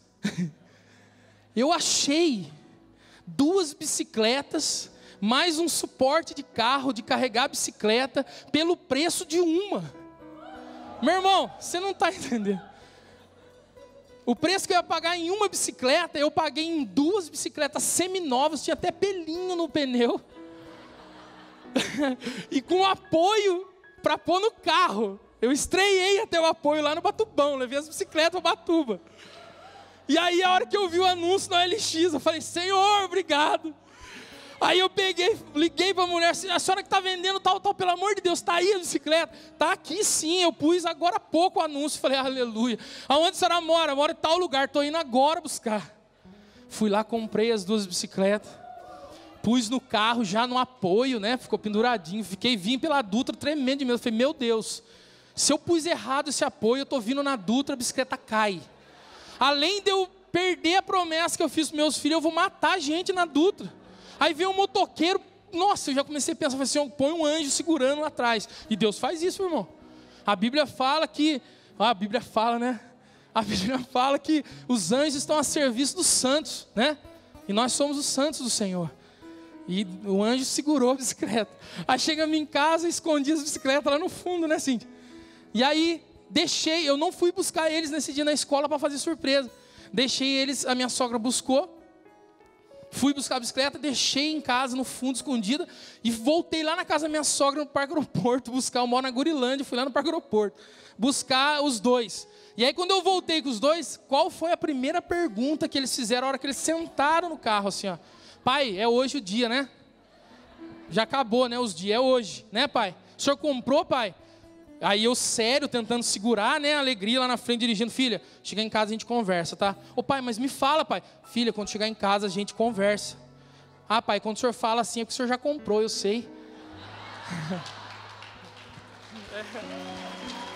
eu achei 2 bicicletas, mais um suporte de carro, de carregar a bicicleta, pelo preço de uma. Meu irmão, você não está entendendo. O preço que eu ia pagar em uma bicicleta, eu paguei em 2 bicicletas seminovas, tinha até pelinho no pneu. E com apoio para pôr no carro. Eu estreiei até o apoio lá no Batubão, levei as bicicletas para Batuba. E aí, a hora que eu vi o anúncio na OLX, eu falei, Senhor, obrigado. Aí eu liguei para a mulher, a senhora que está vendendo tal, pelo amor de Deus, está aí a bicicleta? Está aqui sim, eu pus agora há pouco o anúncio, falei, aleluia. Aonde a senhora mora? Mora em tal lugar, estou indo agora buscar. Fui lá, comprei as 2 bicicletas, pus no carro já no apoio, né? Ficou penduradinho, vim pela Dutra tremendo de medo, falei, meu Deus, se eu pus errado esse apoio, eu estou vindo na Dutra, a bicicleta cai. Além de eu perder a promessa que eu fiz para meus filhos, eu vou matar gente na Dutra. Aí veio um motoqueiro, nossa, eu já comecei a pensar, falei assim, põe um anjo segurando lá atrás. E Deus faz isso, meu irmão. A Bíblia fala que, a Bíblia fala que os anjos estão a serviço dos santos, né? E nós somos os santos do Senhor. E o anjo segurou a bicicleta. Aí chegamos em casa, escondi as bicicletas lá no fundo, né, Cíntia? E aí, eu não fui buscar eles nesse dia na escola para fazer surpresa. Deixei eles, a minha sogra buscou. Fui buscar a bicicleta, deixei em casa, no fundo, escondida, e voltei lá na casa da minha sogra, no Parque Aeroporto, buscar, eu moro na Gurilândia, fui lá no Parque Aeroporto, buscar os 2. E aí, quando eu voltei com os 2, qual foi a primeira pergunta que eles fizeram, a hora que eles sentaram no carro, assim, ó? Pai, é hoje o dia, né? Já acabou, né, os dias, é hoje, né, pai? O senhor comprou, pai? Aí eu, sério, tentando segurar, né, a alegria lá na frente, dirigindo. Filha, chegar em casa a gente conversa, tá? Ô pai, mas me fala, pai. Filha, quando chegar em casa a gente conversa. Ah, pai, quando o senhor fala assim é porque o senhor já comprou, eu sei.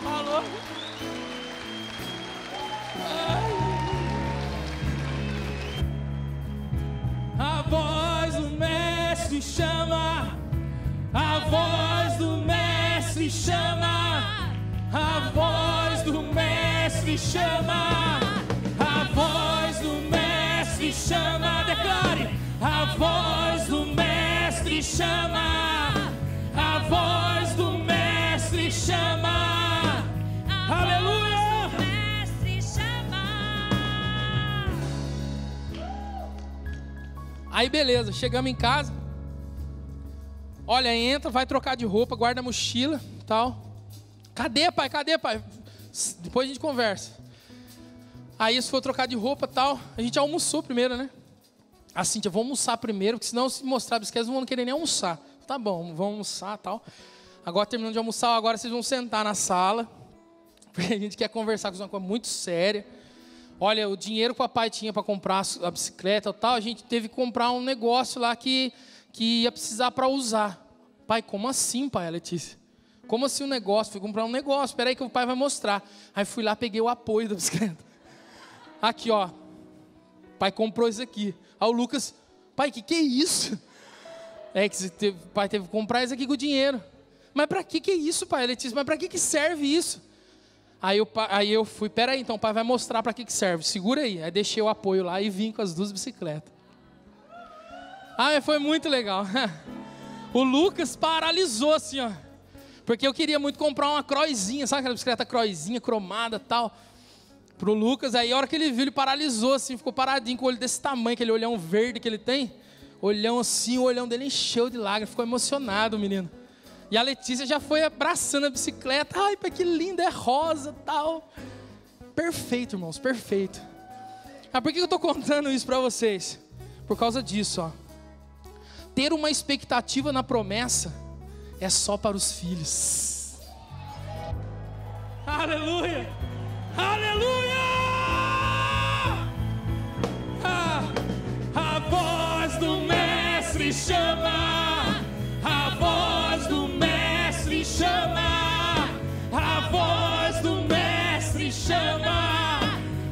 Falou. A voz do mestre chama, a voz do mestre chama, a voz do mestre chama, a voz do mestre chama, declare, a voz do mestre chama, a voz do mestre chama, aleluia. Aí beleza, chegamos em casa. Olha, entra, vai trocar de roupa, guarda a mochila e tal. Cadê, pai? Cadê, pai? Depois a gente conversa. Aí isso foi trocar de roupa e tal. A gente almoçou primeiro, né? A Cíntia, vamos almoçar primeiro, porque senão se mostrar a bicicleta, não vão querer nem almoçar. Tá bom, vamos almoçar e tal. Agora terminando de almoçar, agora vocês vão sentar na sala. Porque a gente quer conversar com uma coisa muito séria. Olha, o dinheiro que o papai tinha para comprar a bicicleta e tal, a gente teve que comprar um negócio lá que ia precisar para usar. Pai, como assim, pai, a Letícia? Como assim um negócio? Fui comprar um negócio, espera aí que o pai vai mostrar. Aí fui lá, peguei o apoio da bicicleta. Aqui, ó. Pai comprou isso aqui. Aí o Lucas, pai, que é isso? É que o pai teve que comprar isso aqui com o dinheiro. Mas para que é isso, pai, a Letícia? Mas para que serve isso? Aí eu fui, peraí, então o pai vai mostrar para que serve. Segura aí. Aí deixei o apoio lá e vim com as 2 bicicletas. Mas foi muito legal. O Lucas paralisou assim, ó. Porque eu queria muito comprar uma croizinha, sabe aquela bicicleta croizinha, cromada e tal. Pro Lucas, aí a hora que ele viu, ele paralisou assim, ficou paradinho com o olho desse tamanho, aquele olhão verde que ele tem. Olhão assim, o olhão dele encheu de lágrimas, ficou emocionado o menino. E a Letícia já foi abraçando a bicicleta. Ai, pai, que linda, é rosa e tal. Perfeito, irmãos, perfeito. Por que eu estou contando isso para vocês? Por causa disso, ó. Ter uma expectativa na promessa é só para os filhos. Aleluia! Aleluia! A voz do mestre chama, a voz do mestre chama, a voz do mestre chama,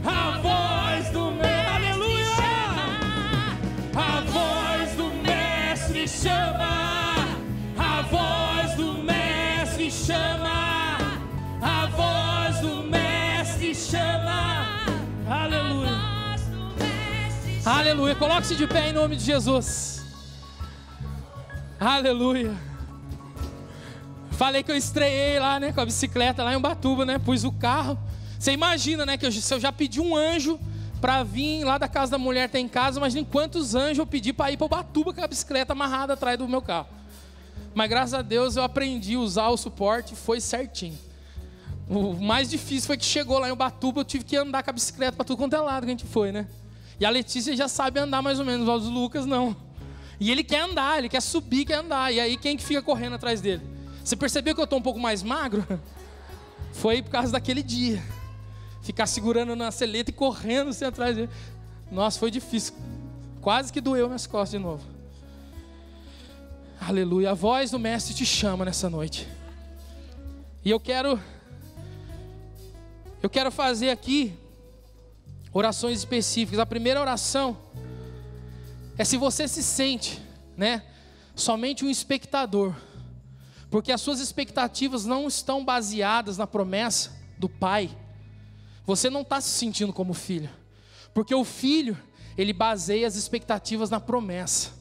a voz do mestre, aleluia! A voz do mestre chama, a voz do mestre chama, a voz do mestre chama, aleluia! Aleluia, coloque-se de pé em nome de Jesus. Aleluia. Falei que eu estreiei lá, né, com a bicicleta lá em Ubatuba, né, pus o carro. Você imagina, né, que se eu já pedi um anjo para vir lá da casa da mulher ter em casa, imagina quantos anjos eu pedi para ir para Ubatuba com a bicicleta amarrada atrás do meu carro. Mas graças a Deus eu aprendi a usar o suporte, foi certinho. O mais difícil foi que chegou lá em Ubatuba, eu tive que andar com a bicicleta para tudo quanto é lado que a gente foi, né. E a Letícia já sabe andar mais ou menos, o Lucas não. E ele quer andar, ele quer subir, quer andar. E aí quem que fica correndo atrás dele? Você percebeu que eu estou um pouco mais magro? Foi por causa daquele dia. Ficar segurando na seleta e correndo assim atrás dele. Nossa, foi difícil. Quase que doeu minhas costas de novo. Aleluia. A voz do mestre te chama nessa noite. E eu quero fazer aqui orações específicas. A primeira oração é se você se sente, né, somente um espectador, porque as suas expectativas não estão baseadas na promessa do Pai. Você não está se sentindo como filho, porque o filho, ele baseia as expectativas na promessa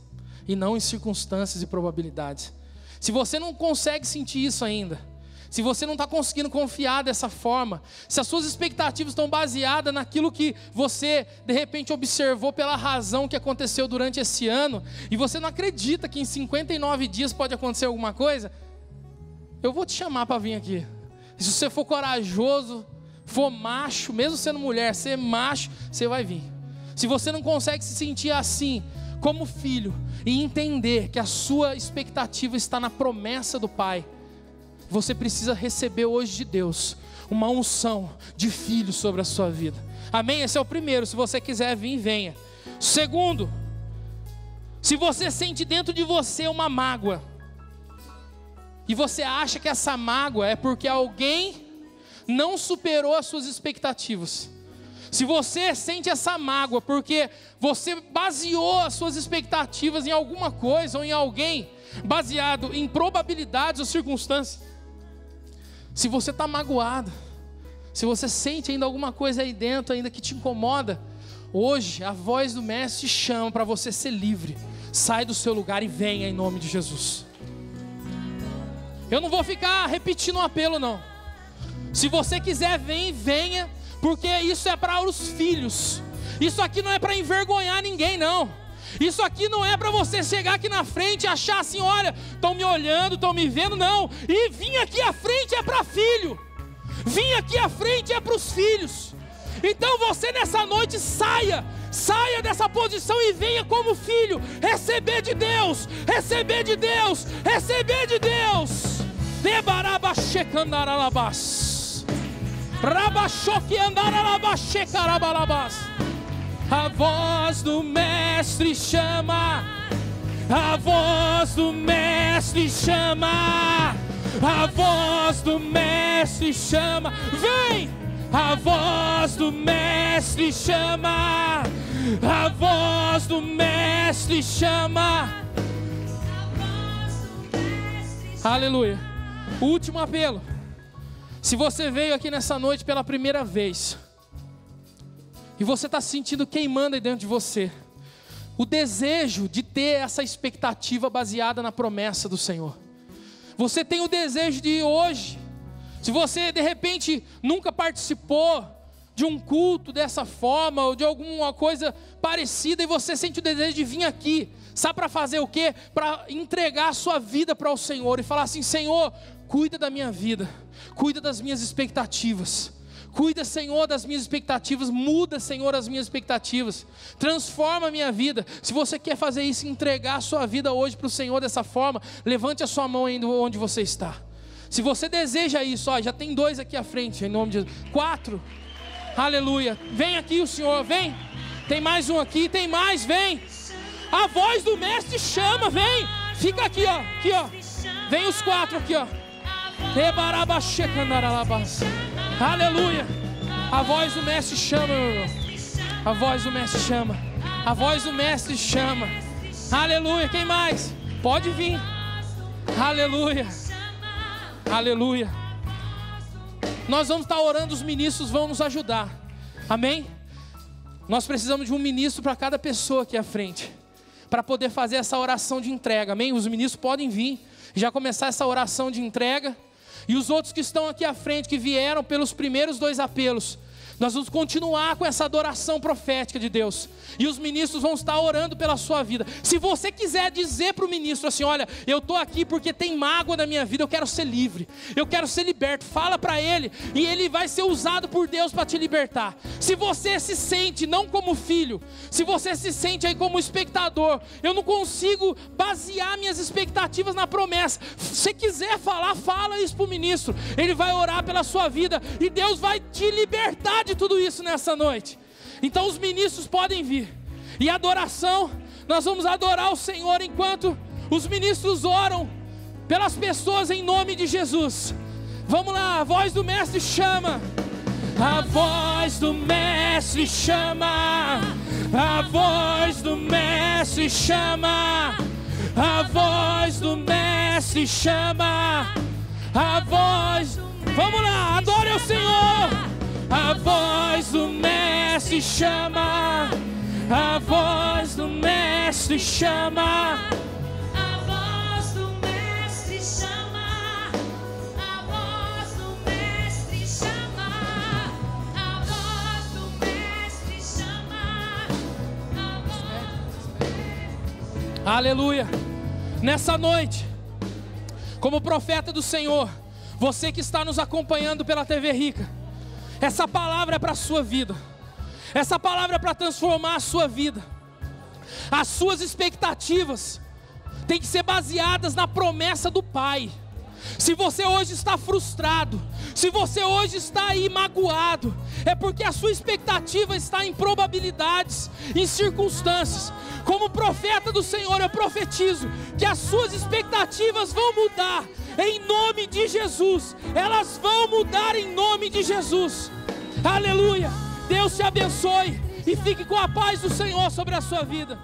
e não em circunstâncias e probabilidades. Se você não consegue sentir isso ainda, se você não está conseguindo confiar dessa forma, se as suas expectativas estão baseadas naquilo que você de repente observou pela razão que aconteceu durante esse ano, e você não acredita que em 59 dias pode acontecer alguma coisa, eu vou te chamar para vir aqui. E se você for corajoso, for macho, mesmo sendo mulher, ser macho, você vai vir. Se você não consegue se sentir assim, como filho, e entender que a sua expectativa está na promessa do Pai, você precisa receber hoje de Deus uma unção de filho sobre a sua vida. Amém? Esse é o primeiro. Se você quiser vir, venha. Segundo, se você sente dentro de você uma mágoa, e você acha que essa mágoa é porque alguém não superou as suas expectativas, Se você sente essa mágoa porque você baseou as suas expectativas em alguma coisa ou em alguém, baseado em probabilidades ou circunstâncias, se você está magoado, se você sente ainda alguma coisa aí dentro ainda que te incomoda, hoje a voz do Mestre te chama para você ser livre. Sai do seu lugar e venha em nome de Jesus. Eu não vou ficar repetindo o apelo não. Se você quiser, venha, porque isso é para os filhos. Isso aqui não é para envergonhar ninguém não. Isso aqui não é para você chegar aqui na frente e achar assim, olha, estão me olhando, estão me vendo, não. E vir aqui à frente é para filho. Vir aqui à frente é para os filhos. Então você nessa noite saia dessa posição e venha como filho, receber de Deus, receber de Deus, receber de Deus. A voz do Mestre chama, a voz do Mestre chama, a voz do Mestre chama, vem! A voz do Mestre chama, a voz do Mestre chama. Aleluia. O último apelo. Se você veio aqui nessa noite pela primeira vez e você está sentindo queimando aí dentro de você o desejo de ter essa expectativa baseada na promessa do Senhor, você tem o desejo de hoje, se você de repente nunca participou de um culto dessa forma ou de alguma coisa parecida e você sente o desejo de vir aqui, sabe para fazer o quê? Para entregar a sua vida para o Senhor e falar assim: Senhor, cuida da minha vida, cuida das minhas expectativas, cuida, Senhor, das minhas expectativas, muda, Senhor, as minhas expectativas, transforma a minha vida. Se você quer fazer isso, entregar a sua vida hoje para o Senhor dessa forma, levante a sua mão aí onde você está. Se você deseja isso, ó, já tem 2 aqui à frente, em nome de Jesus. 4, aleluia, vem aqui o Senhor, vem, tem mais um aqui, tem mais, vem, a voz do Mestre chama, vem, fica aqui ó, vem os 4 aqui ó, aleluia, a voz do Mestre chama, meu irmão. A voz do Mestre chama, a voz do Mestre chama, aleluia, quem mais? Pode vir, aleluia, aleluia. Nós vamos estar orando, os ministros vão nos ajudar, amém? Nós precisamos de um ministro para cada pessoa aqui à frente, para poder fazer essa oração de entrega, amém? Os ministros podem vir, já começar essa oração de entrega. E os outros que estão aqui à frente, que vieram pelos primeiros 2 apelos, nós vamos continuar com essa adoração profética de Deus. E os ministros vão estar orando pela sua vida. Se você quiser dizer para o ministro assim: olha, eu estou aqui porque tem mágoa na minha vida, eu quero ser livre, eu quero ser liberto, fala para ele, e ele vai ser usado por Deus para te libertar. Se você se sente não como filho, se você se sente aí como espectador, eu não consigo basear minhas expectativas na promessa, se quiser falar, fala isso para o ministro, ele vai orar pela sua vida e Deus vai te libertar de tudo isso nessa noite. Então os ministros podem vir, e adoração, nós vamos adorar o Senhor enquanto os ministros oram pelas pessoas em nome de Jesus. Vamos lá, a voz do Mestre chama, a voz do Mestre chama, a voz do Mestre chama, a voz do Mestre chama, a voz, vamos lá, adore o Senhor. A voz do Mestre chama, a voz do Mestre chama, A voz do Mestre chama, a voz do Mestre chama, a voz do Mestre chama, a voz. Aleluia. Nessa noite, como profeta do Senhor, você que está nos acompanhando pela TV Rica, essa palavra é para a sua vida, essa palavra é para transformar a sua vida. As suas expectativas têm que ser baseadas na promessa do Pai. Se você hoje está frustrado, se você hoje está aí magoado, é porque a sua expectativa está em probabilidades, em circunstâncias. Como profeta do Senhor, eu profetizo que as suas expectativas vão mudar em nome de Jesus. Elas vão mudar em nome de Jesus. Aleluia. Deus te abençoe e fique com a paz do Senhor sobre a sua vida.